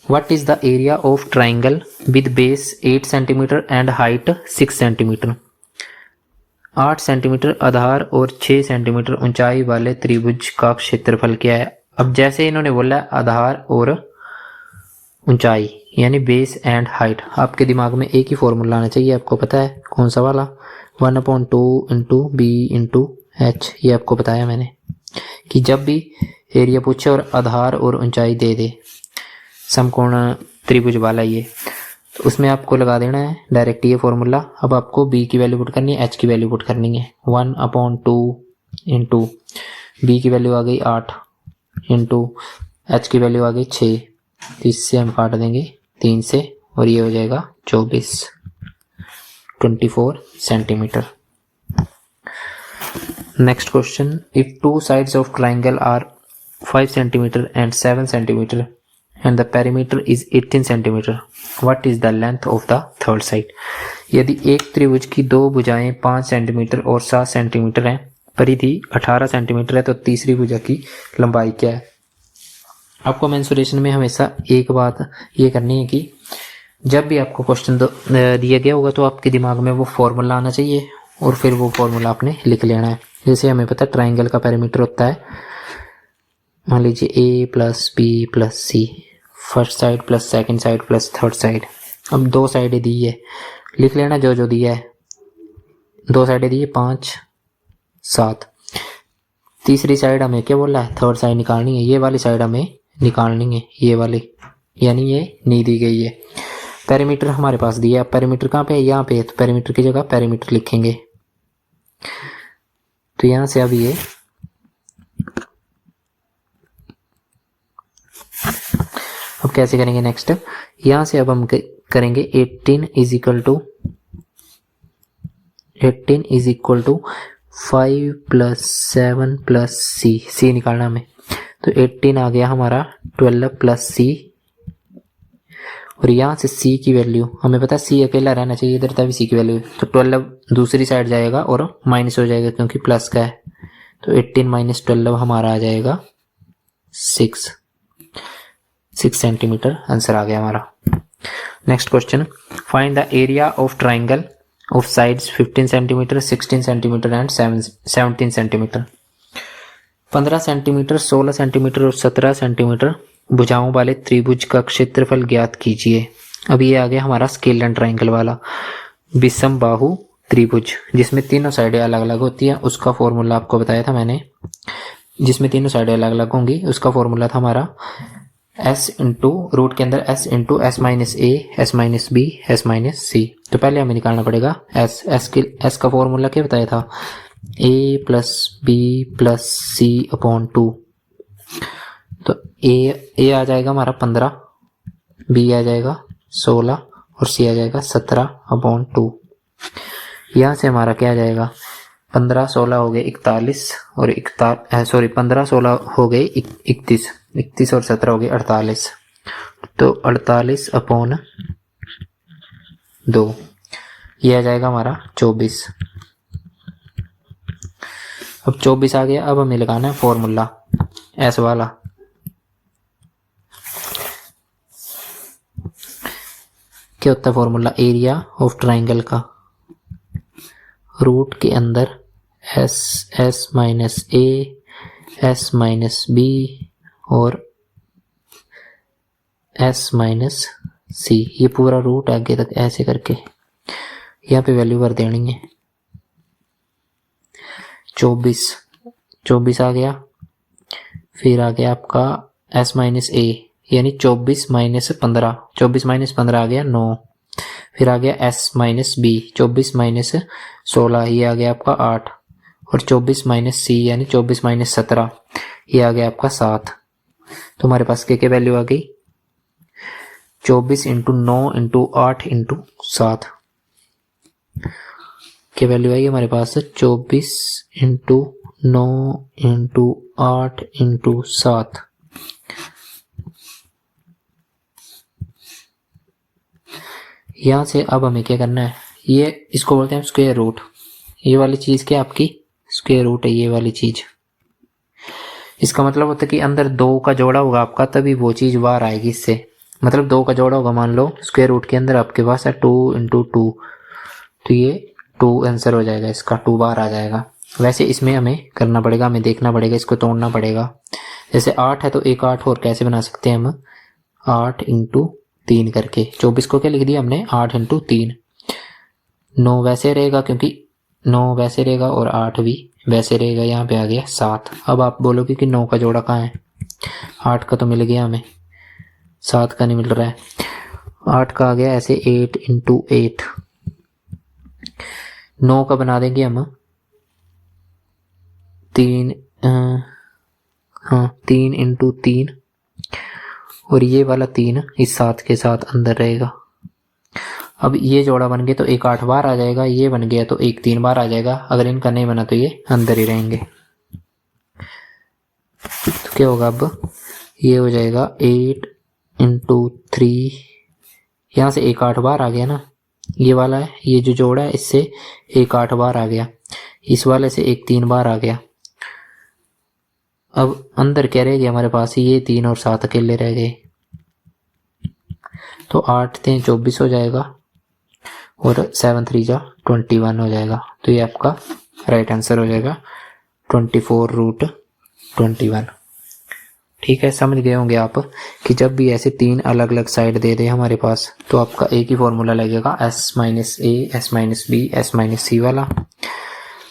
What is the area of triangle with base 8 cm and height 6 cm? 8 centimetre आधार और 6 सेंटीमीटर ऊंचाई वाले त्रिभुज का क्षेत्रफल क्या है। अब जैसे इन्होंने बोला आधार और ऊंचाई, यानी बेस एंड हाइट, आपके दिमाग में एक ही फॉर्मूला आना चाहिए, आपको पता है कौन सा वाला, 1/2 × B × H। ये आपको बताया मैंने कि जब भी एरिया पूछे और आधार और ऊंचाई दे दे, समकोण त्रिभुज वाला ये, तो उसमें आपको लगा देना है डायरेक्ट ये फॉर्मूला। अब आपको B की वैल्यू पुट करनी है, H की वैल्यू पुट करनी है, 1/2 × B की वैल्यू आ गई 8 × H की वैल्यू आ गई 6, तो इससे हम काट देंगे 3 से, और ये हो जाएगा 24 centimetre. Next question, if 2 sides of triangle are 5 cm and 7 cm and the perimeter is 18 cm, what is the length of the third side? यदि एक त्रिभुज की 2 भुजाएं 5 सेंटीमीटर और 7 सेंटीमीटर हैं, परिधि 18 सेंटीमीटर है, तो तीसरी भुजा की लंबाई क्या है। आपको मेंसुरेशन में हमेशा एक बात ये करनी है कि जब भी आपको क्वेश्चन दिया गया होगा तो आपके दिमाग में वो फॉर्मूला आना चाहिए, और फिर वो फॉर्मूला आपने लिख लेना है। जैसे हमें पता है ट्राइंगल का पेरीमीटर होता है, मान लीजिए A plus B plus C, first side plus second side plus third side. अब दो साइडें दी है, लिख लेना जो जो दिया है। दो साइडें दी है 5 7। तीसरी साइड हमें क्या बोला है, थर्ड साइड निकालनी है। ये वाली साइड हमें निकालनी है, ये वाली, यानी ये नहीं दी गई है। पेरीमीटर हमारे पास दिया है, पेरीमीटर कहाँ पे है, यहाँ पे है, तो पेरीमीटर की जगह पेरीमीटर लिखेंगे। तो यहां से अब ये अब कैसे करेंगे नेक्स्ट, यहां से अब हम करेंगे 18 is equal to 5 plus 7 plus C निकालना हमें। तो 18 आ गया हमारा 12 प्लस सी, और यहाँ से सी की वैल्यू हमें पता है सी अकेला रहना चाहिए इधर, तभी सी की वैल्यू, तो 12 दूसरी साइड जाएगा और माइनस हो जाएगा क्योंकि प्लस का है। तो 18 माइनस 12 हमारा आ जाएगा 6 सेंटीमीटर। आंसर आ गया हमारा। Next question, find the area of triangle of sides 15 centimetre 16 centimetre and 17 centimetre. 15 centimetre 16 centimetre और 17 सेंटीमीटर भुजाओं वाले त्रिभुज का क्षेत्रफल ज्ञात कीजिए। अब ये आ गया हमारा स्केलर ट्राइंगल वाला विषम बाहु त्रिभुज, जिसमें तीनों साइडें अलग अलग होती हैं। उसका फॉर्मूला आपको बताया था मैंने, जिसमें तीनों साइडें अलग अलग होंगी। उसका फॉर्मूला था हमारा s इंटू रूट के अंदर s into S minus A S minus B S minus C. तो पहले हमें निकालना पड़ेगा s का फॉर्मूला क्या बताया था, a plus B plus C upon 2। तो a आ जाएगा हमारा 15, b आ जाएगा 16 और c आ जाएगा 17 अपॉन 2। यहाँ से हमारा क्या आ जाएगा, 15 16 हो गए 41 और 15 16 हो गए 31 और 17 हो गए 48। तो 48 अपॉन 2, ये आ जाएगा हमारा 24। अब 24 आ गया। अब हमें लगाना है फॉर्मूला एस वाला। क्या होता है फॉर्मूला, एरिया ऑफ ट्राइंगल का रूट के अंदर S minus A S minus B और एस माइनस सी, ये पूरा रूट आगे तक ऐसे करके यहाँ पे वैल्यू भर देनी है। 24 आ गया, फिर आ गया आपका एस माइनस ए यानी 24 माइनस 15, 24 माइनस 15 आ गया 9। फिर आ गया एस माइनस बी 24 माइनस 16, ये आ गया आपका 8। और 24 माइनस सी यानी 24 माइनस 17, ये आ गया आपका 7। तो हमारे पास क्या वैल्यू आ गई, 24 इंटू 9 इंटू 8 इंटू 7। क्या वैल्यू आई हमारे पास, 24 इंटू 9 इंटू 8 इंटू 7। यहां से अब हमें क्या करना है, ये इसको बोलते हैं स्क्वायर रूट। ये वाली चीज क्या आपकी स्क्वायर रूट है, ये वाली चीज। इसका मतलब होता है कि अंदर 2 का जोड़ा होगा आपका, तभी वो चीज बाहर आएगी इससे। मतलब 2 का जोड़ा होगा, मान लो स्क्वायर रूट के अंदर आपके पास है 2 इंटू 2, तो ये 2 आंसर हो जाएगा इसका, 2 बाहर आ जाएगा। वैसे इसमें हमें करना पड़ेगा, हमें देखना पड़ेगा, इसको तोड़ना पड़ेगा। जैसे 8 है तो एक 8 और कैसे बना सकते हैं हम, 8 इंटू 3 करके। 24 को क्या लिख दिया हमने, 8 इंटू 3। 9 वैसे रहेगा क्योंकि 9 वैसे रहेगा और 8 भी वैसे रहेगा। यहाँ पे आ गया 7। अब आप बोलोगे कि 9 का जोड़ा कहाँ है, 8 का तो मिल गया हमें, 7 का नहीं मिल रहा है। 8 का आ गया ऐसे 8 इंटू 8। 9 का बना देंगे हम 3 इंटू 3 और ये वाला 3 इस 7 के साथ अंदर रहेगा। अब ये जोड़ा बन गया तो एक 8 बार आ जाएगा, ये बन गया तो एक 3 बार आ जाएगा। अगर इनका नहीं बना तो ये अंदर ही रहेंगे। तो क्या होगा, अब ये हो जाएगा 8 इंटू 3, यहाँ से एक 8 बार आ गया ना, ये वाला है, ये जो जोड़ा है इससे एक 8 बार आ गया, इस वाले से एक 3 बार आ गया। अब अंदर क्या रह गया हमारे पास, ये 3 और 7 अकेले रह गए। तो 8 3 24 हो जाएगा और 7 3 जा 21 हो जाएगा। तो ये आपका राइट आंसर हो जाएगा 24√21। ठीक है, समझ गए होंगे आप कि जब भी ऐसे 3 अलग अलग साइड दे दे हमारे पास तो आपका एक ही फॉर्मूला लगेगा, s minus A S minus B S minus C वाला।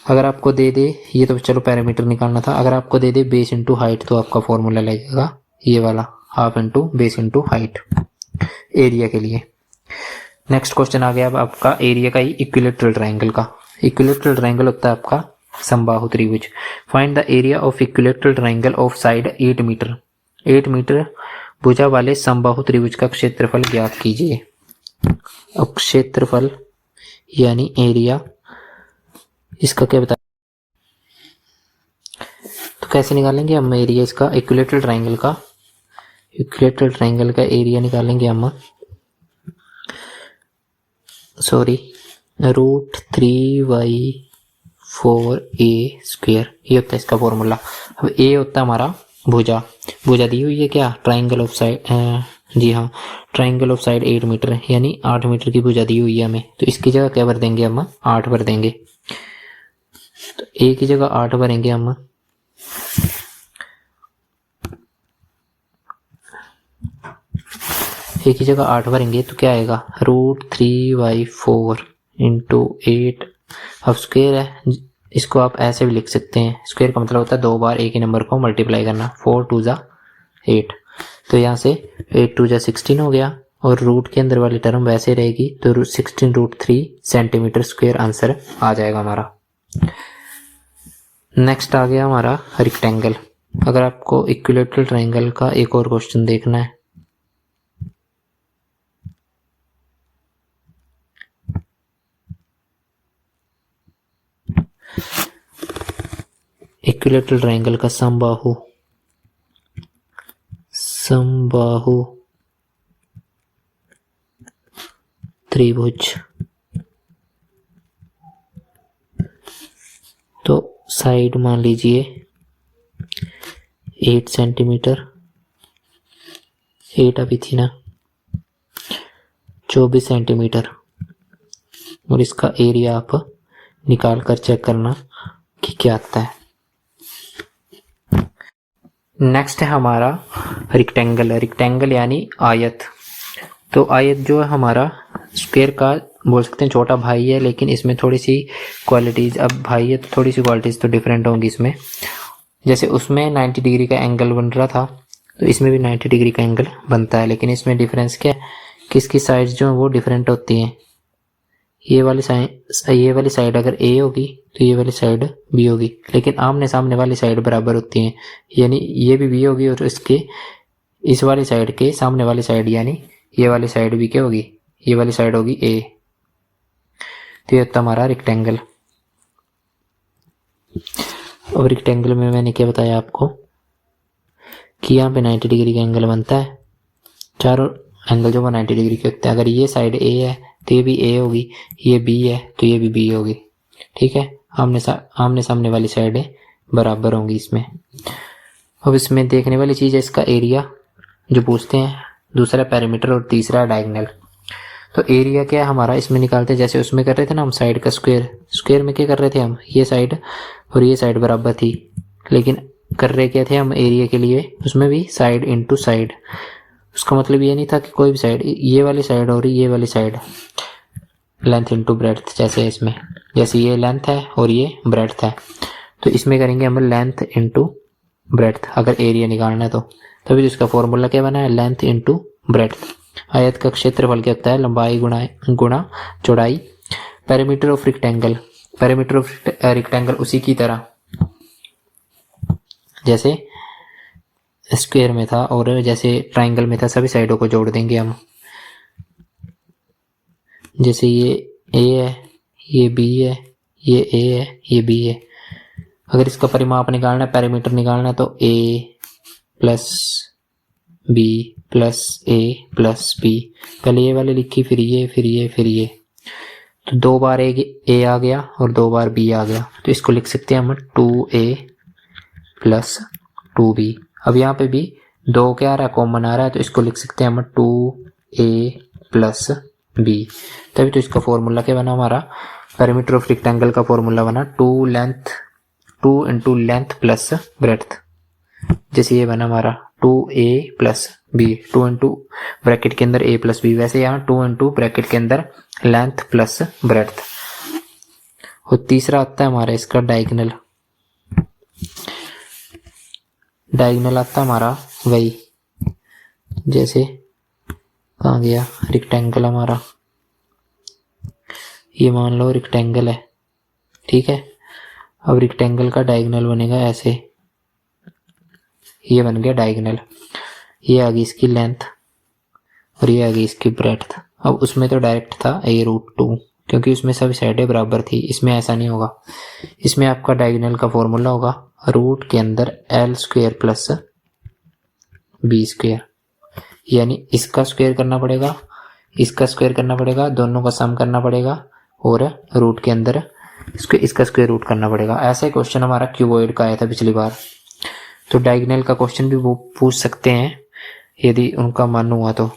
अगर आपको दे दे, ये तो चलो पैरामीटर निकालना था, अगर आपको दे दे बेस इंटू हाइट तो आपका फॉर्मूला लगेगा ये वाला, half into base into height area के लिए। नेक्स्ट क्वेश्चन आ गया अब आपका एरिया का ही इक्विलेटरल ट्रायंगल का। इक्विलेटरल ट्रायंगल होता है आपका समबाहु त्रिभुज। Find the area of equilateral triangle of side 8 metre. 8 metre भुजा वाले समबाहु त्रिभुज का क्षेत्रफल ज्ञात कीजिए। अब क्षेत्रफल यानी एरिया, इसका क्या बता, तो कैसे निकालेंगे हम एरिया इसका, इक्विलेटरल ट्रायंगल का, इक्विलेटरल ट्रायंगल का एरिया निकालेंगे हम, सॉरी, √3y4a², ये होता है इसका फॉर्मूला। अब ए होता है हमारा भुजा, भुजा दी हुई है क्या, ट्रायंगल ऑफ साइड, जी हाँ, ट्रायंगल ऑफ साइड 8 मीटर यानी 8 मीटर की भुजा दी हुई है हमें, तो इसकी जगह क्या भर देंगे हम, 8 भर देंगे। तो ए की जगह 8 भरेंगे हम, ए की जगह 8 भरेंगे तो क्या आएगा, √3y4 इंटू 8। अब स्क्वायर है, इसको आप ऐसे भी लिख सकते हैं, स्क्वायर का मतलब होता है 2 बार एक ही नंबर को मल्टीप्लाई करना, 4 2 जा 8, तो यहाँ से 8 2 जा 16 हो गया, और रूट के अंदर वाली टर्म वैसे रहेगी, तो 16√3 सेंटीमीटर स्क्वायर आंसर आ जाएगा हमारा। नेक्स्ट आ गया हमारा रेक्टेंगल। अगर आपको इक्विलेटरल ट्रायंगल का एक और क्वेश्चन देखना है, इक्विलेटरल ट्रायंगल का समबाहु त्रिभुज, तो साइड मान लीजिए 8 सेंटीमीटर, 8 अभी थी ना, 24 सेंटीमीटर, और इसका एरिया आप निकाल कर चेक करना कि क्या आता है। नेक्स्ट है हमारा रेक्टेंगल। रेक्टेंगल यानी आयत। तो आयत जो है हमारा स्क्वायर का बोल सकते हैं छोटा भाई है, लेकिन इसमें थोड़ी सी क्वालिटीज, अब भाई है तो थोड़ी सी क्वालिटीज तो डिफरेंट होंगी इसमें। जैसे उसमें 90 डिग्री का एंगल बन रहा था, तो इसमें भी 90 डिग्री का एंगल बनता है, लेकिन इसमें डिफरेंस क्या है, किसकी साइड जो है वो डिफरेंट होती हैं। ये वाली साइड अगर ए होगी तो ये वाली साइड बी होगी, लेकिन आमने सामने वाली साइड बराबर होती हैं, यानी ये भी बी होगी और इसके इस वाली साइड के सामने वाली साइड यानी ये वाली साइड भी क्या होगी, ये वाली साइड होगी ए। तो ये होता हमारा रेक्टेंगल। और रेक्टेंगल में मैंने क्या बताया आपको कि यहाँ पे 90 डिग्री का एंगल बनता है, चारों एंगल जो 90 डिग्री के होते हैं। अगर ये साइड ए है तो ये भी ए होगी, ये बी है तो ये भी बी होगी, ठीक है, आमने सामने वाली साइडें बराबर होंगी इसमें। अब इसमें देखने वाली चीज़ है इसका एरिया जो पूछते हैं, दूसरा पेरीमीटर और तीसरा डायगोनल। तो एरिया क्या है हमारा, इसमें निकालते हैं जैसे उसमें कर रहे थे ना हम साइड का स्क्वायर, स्क्वायर में क्या कर रहे थे हम, ये साइड और ये साइड बराबर थी, लेकिन कर रहे क्या थे हम एरिया के लिए, उसमें भी साइड इंटू साइड। उसका मतलब ये नहीं था कि कोई भी साइड, ये वाली साइड और ये वाली साइड, लेंथ इंटू ब्रेड्थ, जैसे इसमें, जैसे ये लेंथ है और ये ब्रेड्थ है, तो इसमें करेंगे हम लेंथ इंटू ब्रेड्थ अगर एरिया निकालना है तो। तभी तो इसका फॉर्मूला क्या बना है, लेंथ इंटू ब्रेड्थ। आयत का क्षेत्रफल क्या होता है, लंबाई गुणा चौड़ाई। Perimeter of rectangle, perimeter of rectangle उसी की तरह जैसे स्क्वायर में था और जैसे ट्रायंगल में था, सभी साइडों को जोड़ देंगे हम। जैसे ये ए है, ये बी है, ये ए है, ये बी है। अगर इसका परिमाप निकालना है, पेरीमीटर निकालना है, तो ए प्लस बी प्लस ए प्लस बी, पहले ये वाले लिखी, फिर ये फिर ये फिर ये, तो 2 बार ए आ गया और 2 बार बी आ गया, तो इसको लिख सकते हैं हम 2a प्लस 2b। अब यहाँ पे भी 2 क्या आ रहा है, कॉमन आ रहा है, तो इसको लिख सकते हैं हम 2a प्लस बी। तभी तो इसका फॉर्मूला क्या बना हमारा, पेरीमीटर ऑफ रेक्टेंगल का फॉर्मूला बना 2 इंटू लेंथ प्लस ब्रेड्थ। जैसे ये बना हमारा 2a plus B, 2 into bracket के अंदर a प्लस बी, वैसे यहाँ 2 इंटू ब्रैकेट के अंदर लेंथ प्लस ब्रेड्थ। और तीसरा आता है हमारा इसका डायगोनल। डायगोनल आता है हमारा वही, जैसे कहाँ गया रेक्टेंगल हमारा, ये मान लो रेक्टेंगल है, ठीक है। अब रेक्टेंगल का डायगोनल बनेगा ऐसे, ये बन गया डायगोनल। ये आ गई इसकी लेंथ और ये आ गई इसकी ब्रेड्थ। अब उसमें तो डायरेक्ट था a√2, क्योंकि उसमें सभी साइडें बराबर थी। इसमें ऐसा नहीं होगा, इसमें आपका डायगोनल का फॉर्मूला होगा रूट के अंदर l² प्लस b², यानी इसका स्क्वायर करना पड़ेगा, इसका स्क्वायर करना पड़ेगा, दोनों का सम करना पड़ेगा और रूट के अंदर इसका स्क्वायर रूट करना पड़ेगा। ऐसा क्वेश्चन हमारा क्यूबॉइड का आया था पिछली बार। तो डायगोनल का क्वेश्चन भी वो पूछ सकते हैं यदि उनका मन हुआ तो,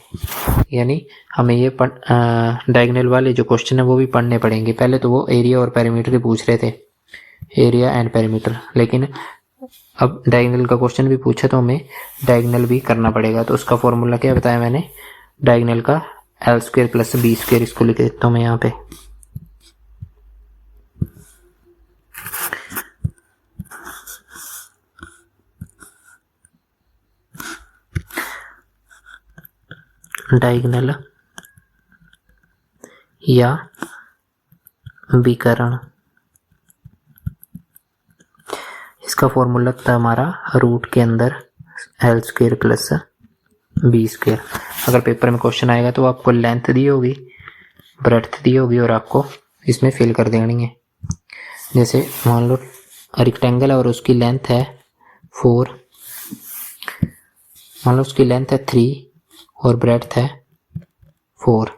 यानी हमें ये डायगोनल वाले जो क्वेश्चन है वो भी पढ़ने पड़ेंगे। पहले तो वो एरिया और पेरीमीटर ही पूछ रहे थे, एरिया एंड पेरीमीटर, लेकिन अब डायगोनल का क्वेश्चन भी पूछे तो हमें डायगोनल भी करना पड़ेगा। तो उसका फॉर्मूला क्या बताया मैंने, डायगोनल का l² प्लस b², इसको लिख देता हूँ मैं यहाँ पे। डायगोनल या विकर्ण, इसका फॉर्मूला था हमारा रूट के अंदर l² प्लस b²। अगर पेपर में क्वेश्चन आएगा तो आपको लेंथ दी होगी, ब्रेड्थ दी होगी और आपको इसमें फिल कर देनी है। जैसे मान लो रेक्टेंगल और उसकी लेंथ है 4, मान लो उसकी लेंथ है 3 और ब्रेड्थ है 4,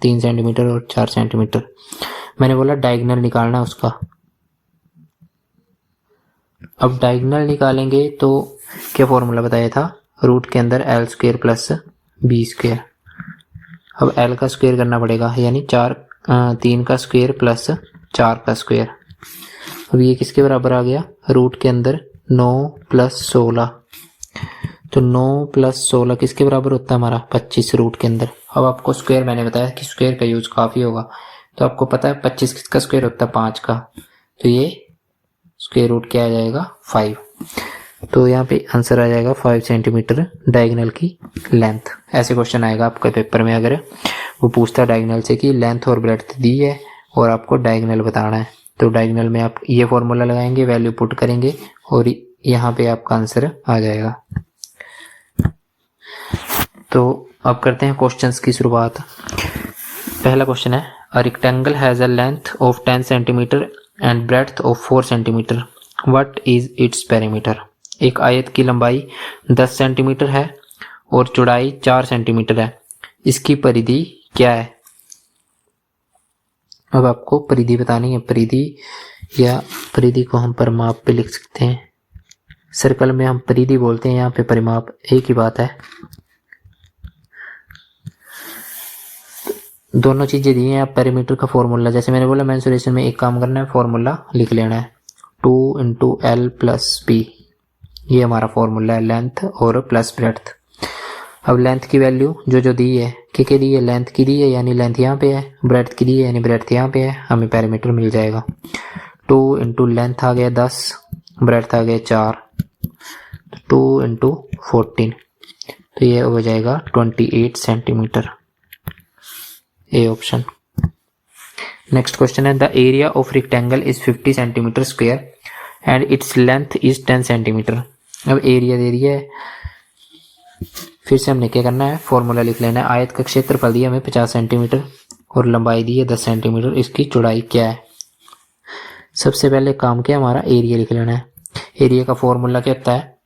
3 सेंटीमीटर और 4 सेंटीमीटर। मैंने बोला डायगोनल निकालना उसका। अब डायगोनल निकालेंगे तो क्या फॉर्मूला बताया था, रूट के अंदर l² प्लस b²। अब l का स्क्वायर करना पड़ेगा, यानी 3 का स्क्वायर प्लस 4 का स्क्वायर। अब ये किसके बराबर आ गया, रूट के अंदर 9 प्लस 16, तो 9 प्लस 16 किसके बराबर होता है हमारा 25 रूट के अंदर। अब आपको स्क्वायर मैंने बताया कि स्क्वायर का यूज काफी होगा, तो आपको पता है 25 किसका स्क्वायर होता है 5 का, तो ये स्क्वायर रूट क्या आ जाएगा 5। तो यहाँ पे आंसर आ जाएगा 5 सेंटीमीटर डायगोनल की लेंथ। ऐसे क्वेश्चन आएगा आपके पेपर में, अगर वो पूछता है डायगोनल से कि लेंथ और ब्रेड्थ दी है और आपको डायगोनल बताना है, तो डायगोनल में आप ये फॉर्मूला लगाएंगे, वैल्यू पुट करेंगे और यहाँ पे आपका आंसर आ जाएगा। तो अब करते हैं क्वेश्चंस की शुरुआत। पहला क्वेश्चन है, a rectangle has a length of 10 centimetre and breadth of 4 centimetre, what is its perimeter. एक आयत की लंबाई 10 सेंटीमीटर है और चौड़ाई 4 सेंटीमीटर है, इसकी परिधि क्या है। अब आपको परिधि बतानी है, परिधि या परिधि को हम परिमाप पे लिख सकते हैं, सर्कल में हम परिधि बोलते हैं, यहाँ पे परिमाप एक ही बात है। दोनों चीजें दी हैं। आप पेरीमीटर का फॉर्मूला, जैसे मैंने बोला मेंसुरेशन में एक काम करना है, फॉर्मूला लिख लेना है 2 इंटू l प्लस b, ये हमारा फॉर्मूला है लेंथ और प्लस ब्रेड्थ। अब लेंथ की वैल्यू जो दी है, क्या दी है, लेंथ की दी है यानी लेंथ यहाँ पे है, ब्रेड्थ की दी है यानी ब्रेड्थ यहाँ पे है, हमें पेरीमीटर मिल जाएगा। 2 इंटू लेंथ आ गया 10, ब्रेड्थ आ गया 4, 2 इंटू 14, तो ये हो जाएगा 28 centimetre, A option. Next question है, the area of rectangle is 50 centimetre square and its length is 10 centimetre. अब एरिया दे दिया है, फिर से हमने क्या करना है, फॉर्मूला लिख लेना है। आयत का क्षेत्रफल दिया हमें 50 सेंटीमीटर और लंबाई दी है 10 सेंटीमीटर, इसकी चौड़ाई क्या है। सबसे पहले काम क्या हमारा, एरिया लिख लेना है। एरिया का फॉर्मूला क्या होता है,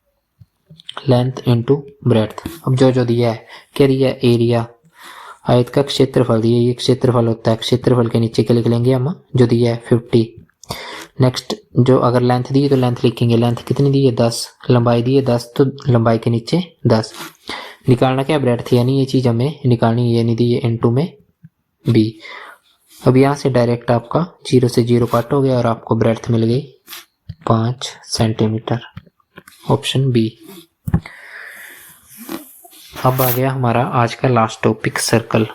लेंथ इंटू ब्रेड्थ। अब जो दिया है, क्या दिया है, एरिया, आयत का क्षेत्रफल दिया, ये क्षेत्रफल होता है, क्षेत्रफल के नीचे क्या लिख लेंगे हम, जो दिया है 50। नेक्स्ट जो अगर लेंथ दी है तो लेंथ लिखेंगे, लेंथ कितनी दी है 10, लंबाई दी है 10, तो लंबाई के नीचे 10। निकालना क्या, ब्रेड्थ, यानी ये चीज हमें निकालनी है, यानी दी है इनटू में बी। अब यहाँ से डायरेक्ट आपका 0 से 0 काट हो गया और आपको ब्रेड्थ मिल गई 5 सेंटीमीटर, ऑप्शन बी। अब आ गया हमारा आज का लास्ट टॉपिक, सर्कल।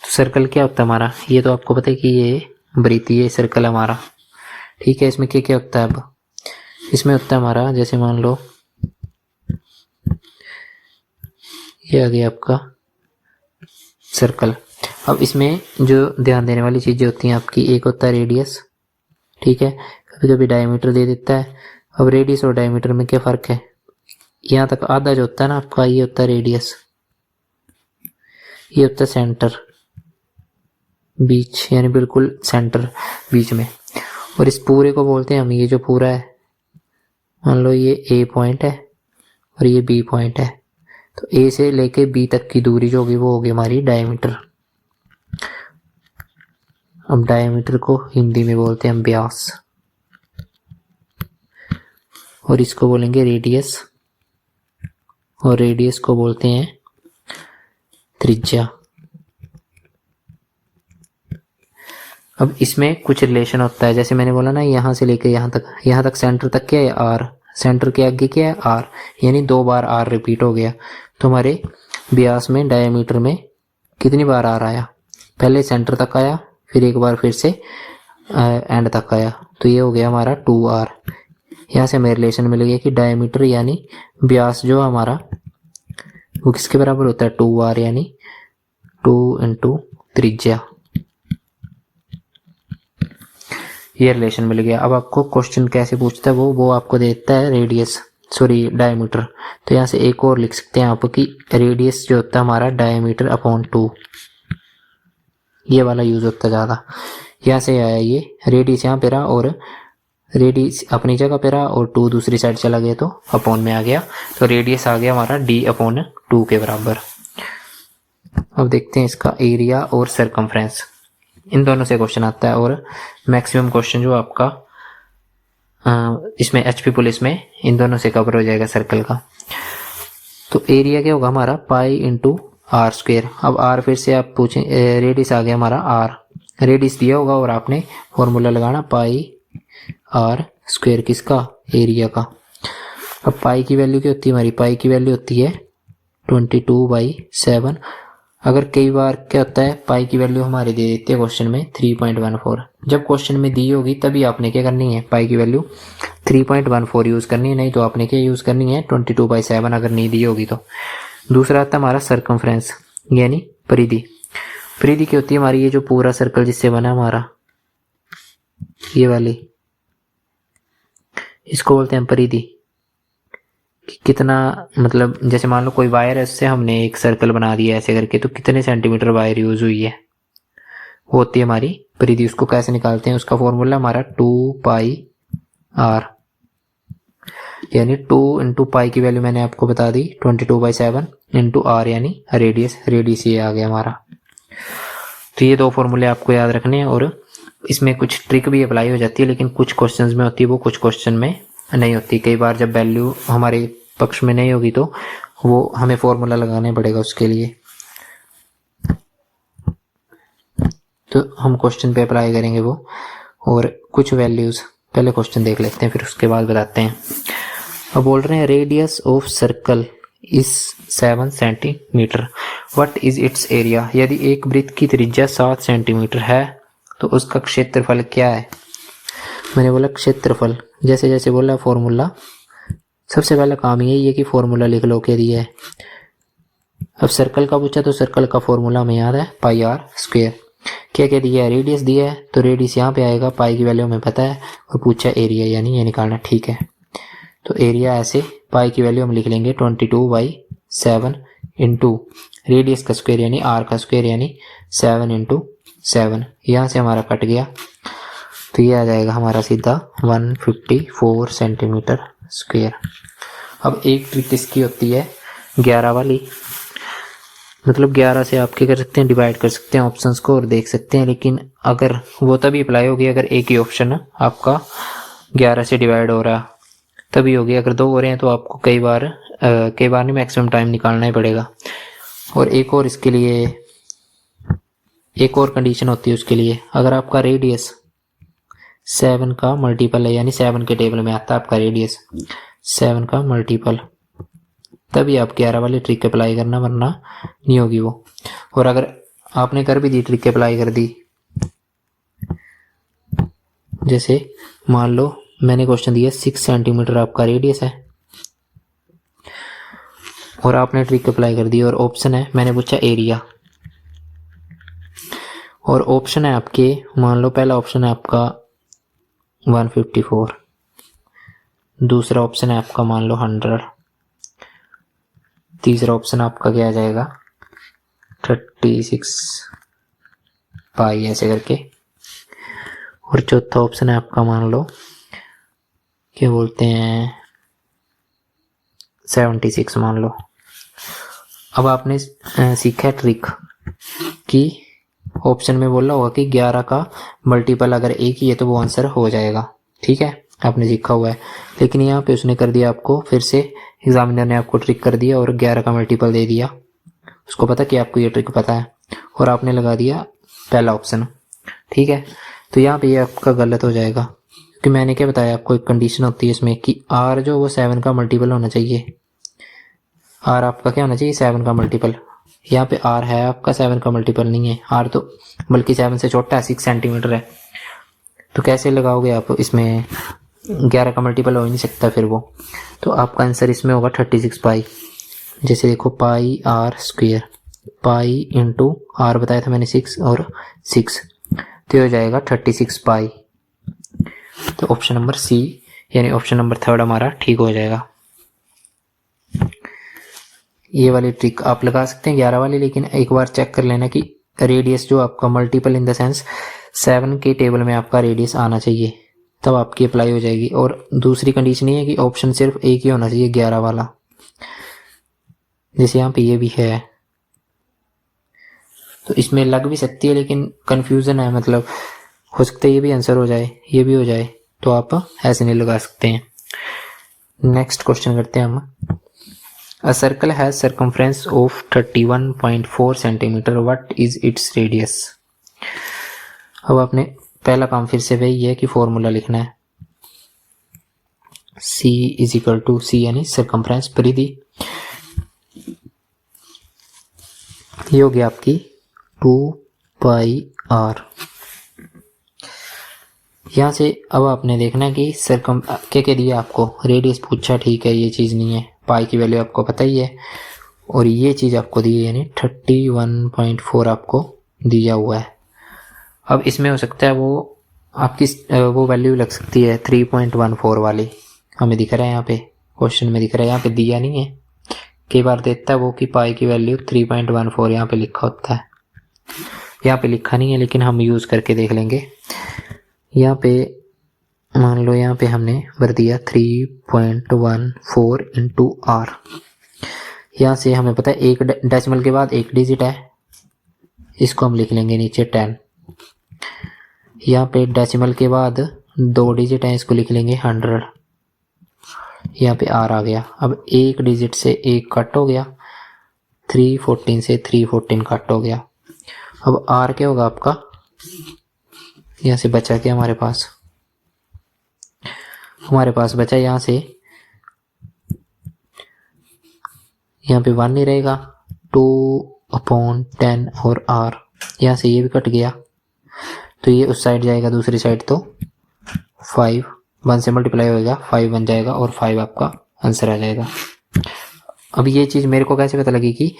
सर्कल क्या होता है हमारा, ये तो आपको पता है कि ये वृत्तीय सर्कल हमारा, ठीक है। इसमें क्या क्या होता है, अब इसमें होता है हमारा, जैसे मान लो ये आ गया आपका सर्कल। अब इसमें जो ध्यान देने वाली चीजें होती हैं आपकी, एक होता है रेडियस, ठीक है, कभी कभी डायमीटर दे देता है। अब रेडियस और डायमीटर में क्या फर्क है, यहाँ तक आधा जो होता है ना आपका, ये होता है रेडियस, ये होता है सेंटर, बीच, यानी बिल्कुल सेंटर बीच में। और इस पूरे को बोलते हैं हम, ये जो पूरा है, मान लो ये ए पॉइंट है और ये बी पॉइंट है, तो ए से लेके बी तक की दूरी जो होगी वो होगी हमारी डायमीटर। अब डायमीटर को हिंदी में बोलते हैं हम व्यास, और इसको बोलेंगे रेडियस, और रेडियस को बोलते हैं त्रिज्या। अब इसमें कुछ रिलेशन होता है, जैसे मैंने बोला ना, यहाँ से लेके यहाँ तक सेंटर तक क्या है, आर, सेंटर के आगे क्या है, आर, यानी 2 बार आर रिपीट हो गया। तो हमारे व्यास में, डायमीटर में कितनी बार आर आया, पहले सेंटर तक आया, फिर एक बार फिर से एंड तक आया, तो ये हो गया हमारा 2r। यहाँ से हमें रिलेशन मिल गया कि डायमीटर यानी व्यास जो हमारा वो किसके बराबर होता है, 2r, यानी 2 इंटू त्रिज्या, ये रिलेशन मिल गया। अब आपको क्वेश्चन कैसे पूछता है, वो आपको देता है रेडियस, सॉरी डायमीटर, तो यहाँ से एक और लिख सकते हैं आप कि रेडियस जो होता है हमारा डायमीटर अपॉन 2, ये वाला यूज होता है ज़्यादा। यहाँ से आया ये रेडियस यहाँ पे रहा और रेडियस अपनी जगह पे रहा और 2 दूसरी साइड चला गया तो अपॉन में आ गया, तो रेडियस आ गया हमारा d अपॉन 2 के बराबर। अब देखते हैं इसका एरिया और सरकमफ्रेंस, इन दोनों से क्वेश्चन आता है, और मैक्सिमम क्वेश्चन जो आपका इसमें HP पुलिस में इन दोनों से कवर हो जाएगा सर्कल का। तो एरिया क्या होगा हमारा, पाई इंटू आर स्क्वेयर। अब आर फिर से आप पूछें, रेडियस आ गया हमारा आर, रेडियस दिया होगा और आपने फॉर्मूला लगाना पाई आर स्क्वेयर, किसका, एरिया का। अब पाई की वैल्यू क्या होती है हमारी, पाई की वैल्यू होती है 22/7। अगर कई बार क्या होता है, पाई की वैल्यू हमारी दे देती है क्वेश्चन में 3.14, जब क्वेश्चन में दी होगी तभी आपने क्या करनी है, पाई की वैल्यू 3.14 यूज करनी है, नहीं तो आपने क्या यूज करनी है 22/7 अगर नहीं दी होगी तो। दूसरा आता है हमारा सरकमफ्रेंस, यानी परिधि। परिधि क्या होती है हमारी, ये जो पूरा सर्कल जिससे बना हमारा ये वाली, इसको बोलते हैं परिधि। कितना, मतलब जैसे मान लो कोई वायर है, उससे हमने एक सर्कल बना दिया ऐसे करके, तो कितने सेंटीमीटर वायर यूज हुई है, वो होती है हमारी परिधि। उसको कैसे निकालते हैं, उसका फॉर्मूला हमारा 2πr, यानी 2 इंटू पाई की वैल्यू मैंने आपको बता दी 22/7 इंटू आर, यानी रेडियस, रेडियस ये आ गया हमारा। तो ये 2 फॉर्मूले आपको याद रखने हैं, और इसमें कुछ ट्रिक भी अप्लाई हो जाती है, लेकिन कुछ क्वेश्चंस में होती है वो, कुछ क्वेश्चन में नहीं होती। कई बार जब वैल्यू हमारे पक्ष में नहीं होगी तो वो हमें फॉर्मूला लगाना पड़ेगा उसके लिए, तो हम क्वेश्चन पे अप्लाई करेंगे वो। और कुछ वैल्यूज पहले क्वेश्चन देख लेते हैं, फिर उसके बाद बताते हैं। अब बोल रहे हैं radius of circle is 7 centimetre, what is it's area. यदि एक वृत्त की त्रिज्या 7 सेंटीमीटर है तो उसका क्षेत्रफल क्या है। मैंने बोला क्षेत्रफल, जैसे जैसे बोला फॉर्मूला, सबसे पहला काम यही है कि फॉर्मूला लिख लो क्या दिया है। अब सर्कल का पूछा तो सर्कल का फॉर्मूला हमें याद है पाई आर स्क्वेयर। क्या क्या दिया है, रेडियस दिया है तो रेडियस यहाँ पे आएगा, पाई की वैल्यू हमें पता है, और पूछा एरिया यानी ये निकालना, ठीक है। तो एरिया ऐसे, पाई की वैल्यू हम लिख लेंगे 22/7 इंटू रेडियस का स्क्वायर यानी आर का स्क्वायर यानी 7 इंटू 7, यहाँ से हमारा कट गया, तो ये आ जाएगा हमारा सीधा 154 सेंटीमीटर स्क्वायर। अब एक ट्रिक इसकी होती है 11 वाली, मतलब 11 से आप क्या कर सकते हैं, डिवाइड कर सकते हैं ऑप्शंस को और देख सकते हैं, लेकिन अगर वो तभी अप्लाई होगी अगर एक ही ऑप्शन आपका 11 से डिवाइड हो रहा तभी होगी। अगर 2 हो रहे हैं तो आपको कई बार नहीं, मैक्सिमम टाइम निकालना ही पड़ेगा। और एक और इसके लिए एक और कंडीशन होती है उसके लिए, अगर आपका रेडियस 7 का मल्टीपल है, यानी 7 के टेबल में आता है आपका रेडियस 7 का मल्टीपल, तभी आप 11 वाली ट्रिक अप्लाई करना, वरना नहीं होगी वो। और अगर आपने कर भी दी ट्रिक अप्लाई कर दी, जैसे मान लो मैंने क्वेश्चन दिया 6 सेंटीमीटर आपका रेडियस है और आपने ट्रिक अप्लाई कर दी, और ऑप्शन है, मैंने पूछा एरिया, और ऑप्शन है आपके, मान लो पहला ऑप्शन है आपका 154, दूसरा ऑप्शन है आपका मान लो 100, तीसरा ऑप्शन आपका क्या आ जाएगा 36 पाई ऐसे करके, और चौथा ऑप्शन है आपका मान लो क्या बोलते हैं 76 मान लो। अब आपने सीखा ट्रिक कि ऑप्शन में बोला होगा कि 11 का मल्टीपल अगर एक ही है तो वो आंसर हो जाएगा, ठीक है, आपने सीखा हुआ है। लेकिन यहाँ पे उसने कर दिया आपको, फिर से एग्जामिनर ने आपको ट्रिक कर दिया और 11 का मल्टीपल दे दिया, उसको पता कि आपको ये ट्रिक पता है, और आपने लगा दिया पहला ऑप्शन, ठीक है। तो यहाँ पे ये आपका गलत हो जाएगा, क्योंकि मैंने क्या बताया आपको, एक कंडीशन होती है इसमें कि आर जो वो 7 का मल्टीपल होना चाहिए, आर आपका क्या होना चाहिए 7 का मल्टीपल। यहाँ पे आर है आपका 7 का मल्टीपल नहीं है, आर तो बल्कि 7 से छोटा है, 6 सेंटीमीटर है, तो कैसे लगाओगे आप, इसमें 11 का मल्टीपल हो ही नहीं सकता फिर वो। तो आपका आंसर इसमें होगा 36 पाई। जैसे देखो pi R square, pi into R बताया था मैंने 6 और 6, तो हो जाएगा 36 पाई। तो ऑप्शन नंबर सी यानी ऑप्शन नंबर 3 हमारा ठीक हो जाएगा। ये वाली ट्रिक आप लगा सकते हैं 11 वाली, लेकिन एक बार चेक कर लेना कि रेडियस जो आपका मल्टीपल इन द सेंस 7 के टेबल में आपका रेडियस आना चाहिए, तब आपकी अप्लाई हो जाएगी। और दूसरी कंडीशन ये है कि ऑप्शन सिर्फ एक ही होना चाहिए 11 वाला, जैसे यहाँ पे ये भी है, तो इसमें लग भी सकती है लेकिन कंफ्यूजन है, मतलब हो सकता है ये भी आंसर हो जाए ये भी हो जाए, तो आप ऐसे नहीं लगा सकते हैं। नेक्स्ट क्वेश्चन करते हैं हम। A circle has circumference of 31.4 centimetre, what is its radius? अब आपने पहला काम फिर से वही है कि फॉर्मूला लिखना है, C is equal to C यानी सर्कमफ्रेंस परिधि, ये हो गया आपकी 2 पाई आर। यहाँ से अब आपने देखना है कि सरकम क्या दिया आपको, रेडियस पूछा, ठीक है, ये चीज़ नहीं है, पाई की वैल्यू आपको पता ही है, और ये चीज़ आपको दी है यानी 31.4 आपको दिया हुआ है। अब इसमें हो सकता है वो आपकी वो वैल्यू लग सकती है 3.14 वाली, हमें दिख रहा है यहाँ पे क्वेश्चन में दिख रहा है, यहाँ पे दिया नहीं है, कई बार देता है वो कि पाई की वैल्यू 3.14 यहाँ पे लिखा होता है, यहाँ पे लिखा नहीं है लेकिन हम यूज़ करके देख लेंगे। यहाँ पे मान लो यहाँ पे हमने भर दिया 3.14 इंटू आर, यहाँ से हमें पता है एक डेसिमल के बाद एक डिजिट है, इसको हम लिख लेंगे नीचे 10, यहाँ पे डेसिमल के बाद 2 डिजिट है, इसको लिख लेंगे 100, यहाँ पे आर आ गया। अब एक डिजिट से एक कट हो गया, 314 से 314 कट हो गया। अब आर क्या होगा आपका, यहाँ से बचा क्या हमारे पास बचा यहाँ से, यहाँ पे 1 नहीं रहेगा, 2/10 और r, यहाँ से ये भी कट गया तो ये उस साइड जाएगा, दूसरी साइड तो 5, 1 से मल्टीप्लाई होएगा 5 बन जाएगा और 5 आपका आंसर आ जाएगा। अब ये चीज़ मेरे को कैसे पता लगी कि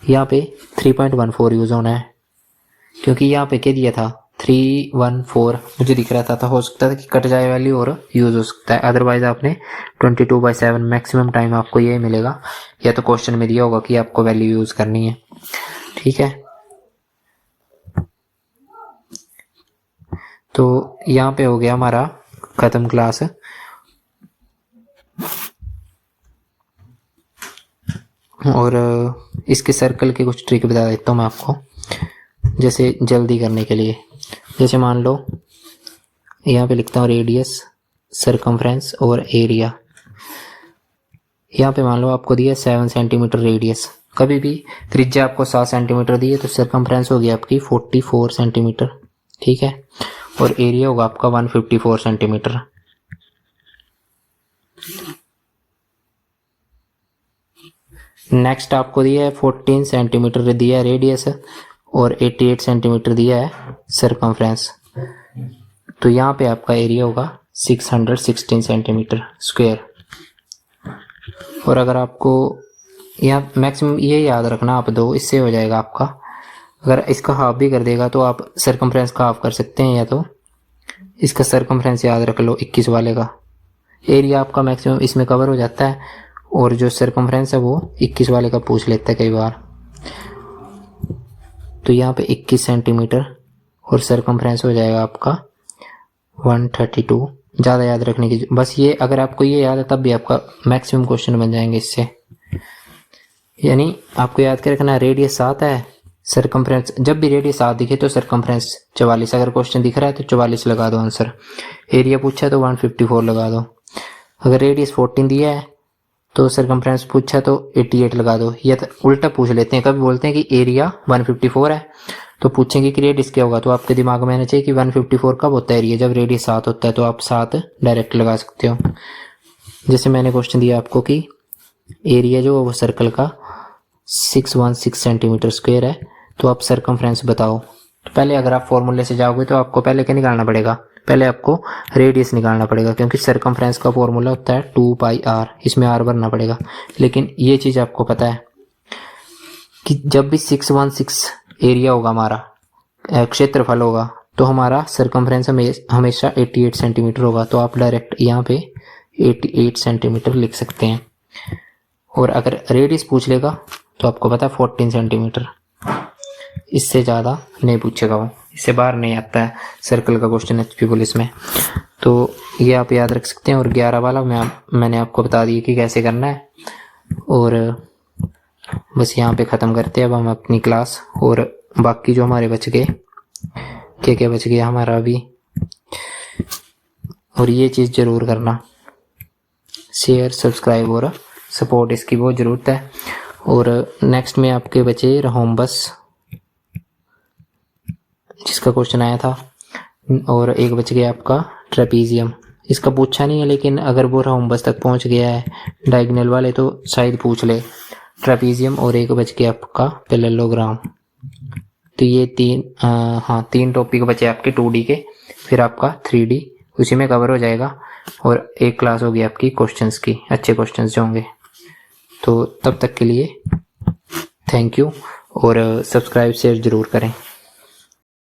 यहाँ पे 3.14 यूज़ होना है, क्योंकि यहाँ पे क्या दिया था 314 मुझे दिख रहा था, हो सकता था कि कट जाए वैल्यू और यूज़ हो सकता है, अदरवाइज आपने 22/7 मैक्सिमम टाइम आपको ये मिलेगा, या तो क्वेश्चन में दिया होगा कि आपको वैल्यू यूज़ करनी है, ठीक है। तो यहाँ पे हो गया हमारा खत्म क्लास। और इसके सर्कल के कुछ ट्रिक बता देता हूँ मैं आपको, जैसे जल्दी करने के लिए। जैसे मान लो यहाँ पे लिखता हूँ रेडियस, सरकमफ्रेंस और एरिया। यहाँ पे मान लो आपको दिया 7 सेंटीमीटर रेडियस, कभी भी त्रिज्या आपको 7 सेंटीमीटर दी है तो सरकमफ्रेंस होगी आपकी 44 सेंटीमीटर, ठीक है, और एरिया होगा आपका 154 सेंटीमीटर। नेक्स्ट आपको दिया है 14 सेंटीमीटर दिया है रेडियस और 88 सेंटीमीटर दिया है सरकमफ्रेंस। तो यहाँ पे आपका एरिया होगा 616 सेंटीमीटर स्क्वायर। और अगर आपको यहाँ मैक्सिमम ये याद रखना आप दो, इससे हो जाएगा आपका। अगर इसका हाफ भी कर देगा तो आप सरकमफ्रेंस का हाफ कर सकते हैं, या तो इसका सरकमफ्रेंस याद रख लो 21 वाले का। एरिया आपका मैक्सिमम इसमें कवर हो जाता है और जो सरकमफ्रेंस है वो 21 वाले का पूछ लेता है कई बार। तो यहाँ पे 21 सेंटीमीटर और सरकमफ्रेंस हो जाएगा आपका 132। ज़्यादा याद रखने की बस ये, अगर आपको ये याद है तब भी आपका मैक्सिमम क्वेश्चन बन जाएंगे इससे। यानी आपको याद कर रखना रेडियस 7 है, सरकमफ्रेंस जब भी रेडियस 7 दिखे तो सरकमफ्रेंस 44। अगर क्वेश्चन दिख रहा है तो 44 लगा दो आंसर। एरिया पूछा है तो 154 लगा दो। अगर रेडियस 14 दिया है तो सरकमफ्रेंस पूछा तो 88 लगा दो। या तो उल्टा पूछ लेते हैं, कभी बोलते हैं कि एरिया 154 है तो पूछेंगे कि रेडियस क्या होगा, तो आपके दिमाग में आना चाहिए कि 154 कब होता है एरिया, जब रेडियस 7 होता है। तो आप 7 डायरेक्ट लगा सकते हो। जैसे मैंने क्वेश्चन दिया आपको कि एरिया जो वो सर्कल का 616 सेंटीमीटर स्क्वायर है, तो आप सरकमफ्रेंस बताओ। तो पहले अगर आप फॉर्मूले से जाओगे तो आपको पहले क्या निकालना पड़ेगा, पहले आपको रेडियस निकालना पड़ेगा, क्योंकि सरकमफ्रेंस का फॉर्मूला होता है 2πr, इसमें r भरना पड़ेगा। लेकिन ये चीज़ आपको पता है कि जब भी 616 एरिया होगा हमारा, क्षेत्रफल होगा, तो हमारा सरकमफ्रेंस हमेशा 88 सेंटीमीटर होगा। तो आप डायरेक्ट यहाँ पे 88 सेंटीमीटर लिख सकते हैं। और अगर रेडियस पूछ लेगा तो आपको पता है 14 सेंटीमीटर, इससे ज़्यादा नहीं पूछेगा वो, इससे बाहर नहीं आता है सर्कल का क्वेश्चन एचपी पुलिस में। तो ये आप याद रख सकते हैं। और 11 वाला मैंने आपको बता दिया कि कैसे करना है। और बस यहाँ पे ख़त्म करते हैं अब हम अपनी क्लास। और बाकी जो हमारे बच गए, क्या क्या बच गया हमारा अभी, और ये चीज़ ज़रूर करना, शेयर सब्सक्राइब और सपोर्ट, इसकी बहुत ज़रूरत है। और नेक्स्ट में आपके बचे रहोम्बस, जिसका क्वेश्चन आया था, और एक बच गया आपका ट्रेपीजियम। इसका पूछा नहीं है, लेकिन अगर वो रहोम्बस तक पहुंच गया है डायगोनल वाले तो शायद पूछ ले ट्रेपीजियम। और एक बच गया आपका पैरेललोग्राम। तो ये तीन टॉपिक बचे आपके 2D के, फिर आपका 3D उसी में कवर हो जाएगा। और एक क्लास होगी आपकी क्वेश्चंस की, अच्छे क्वेश्चंस जो होंगे। तो तब तक के लिए थैंक यू, और सब्सक्राइब शेयर ज़रूर करें।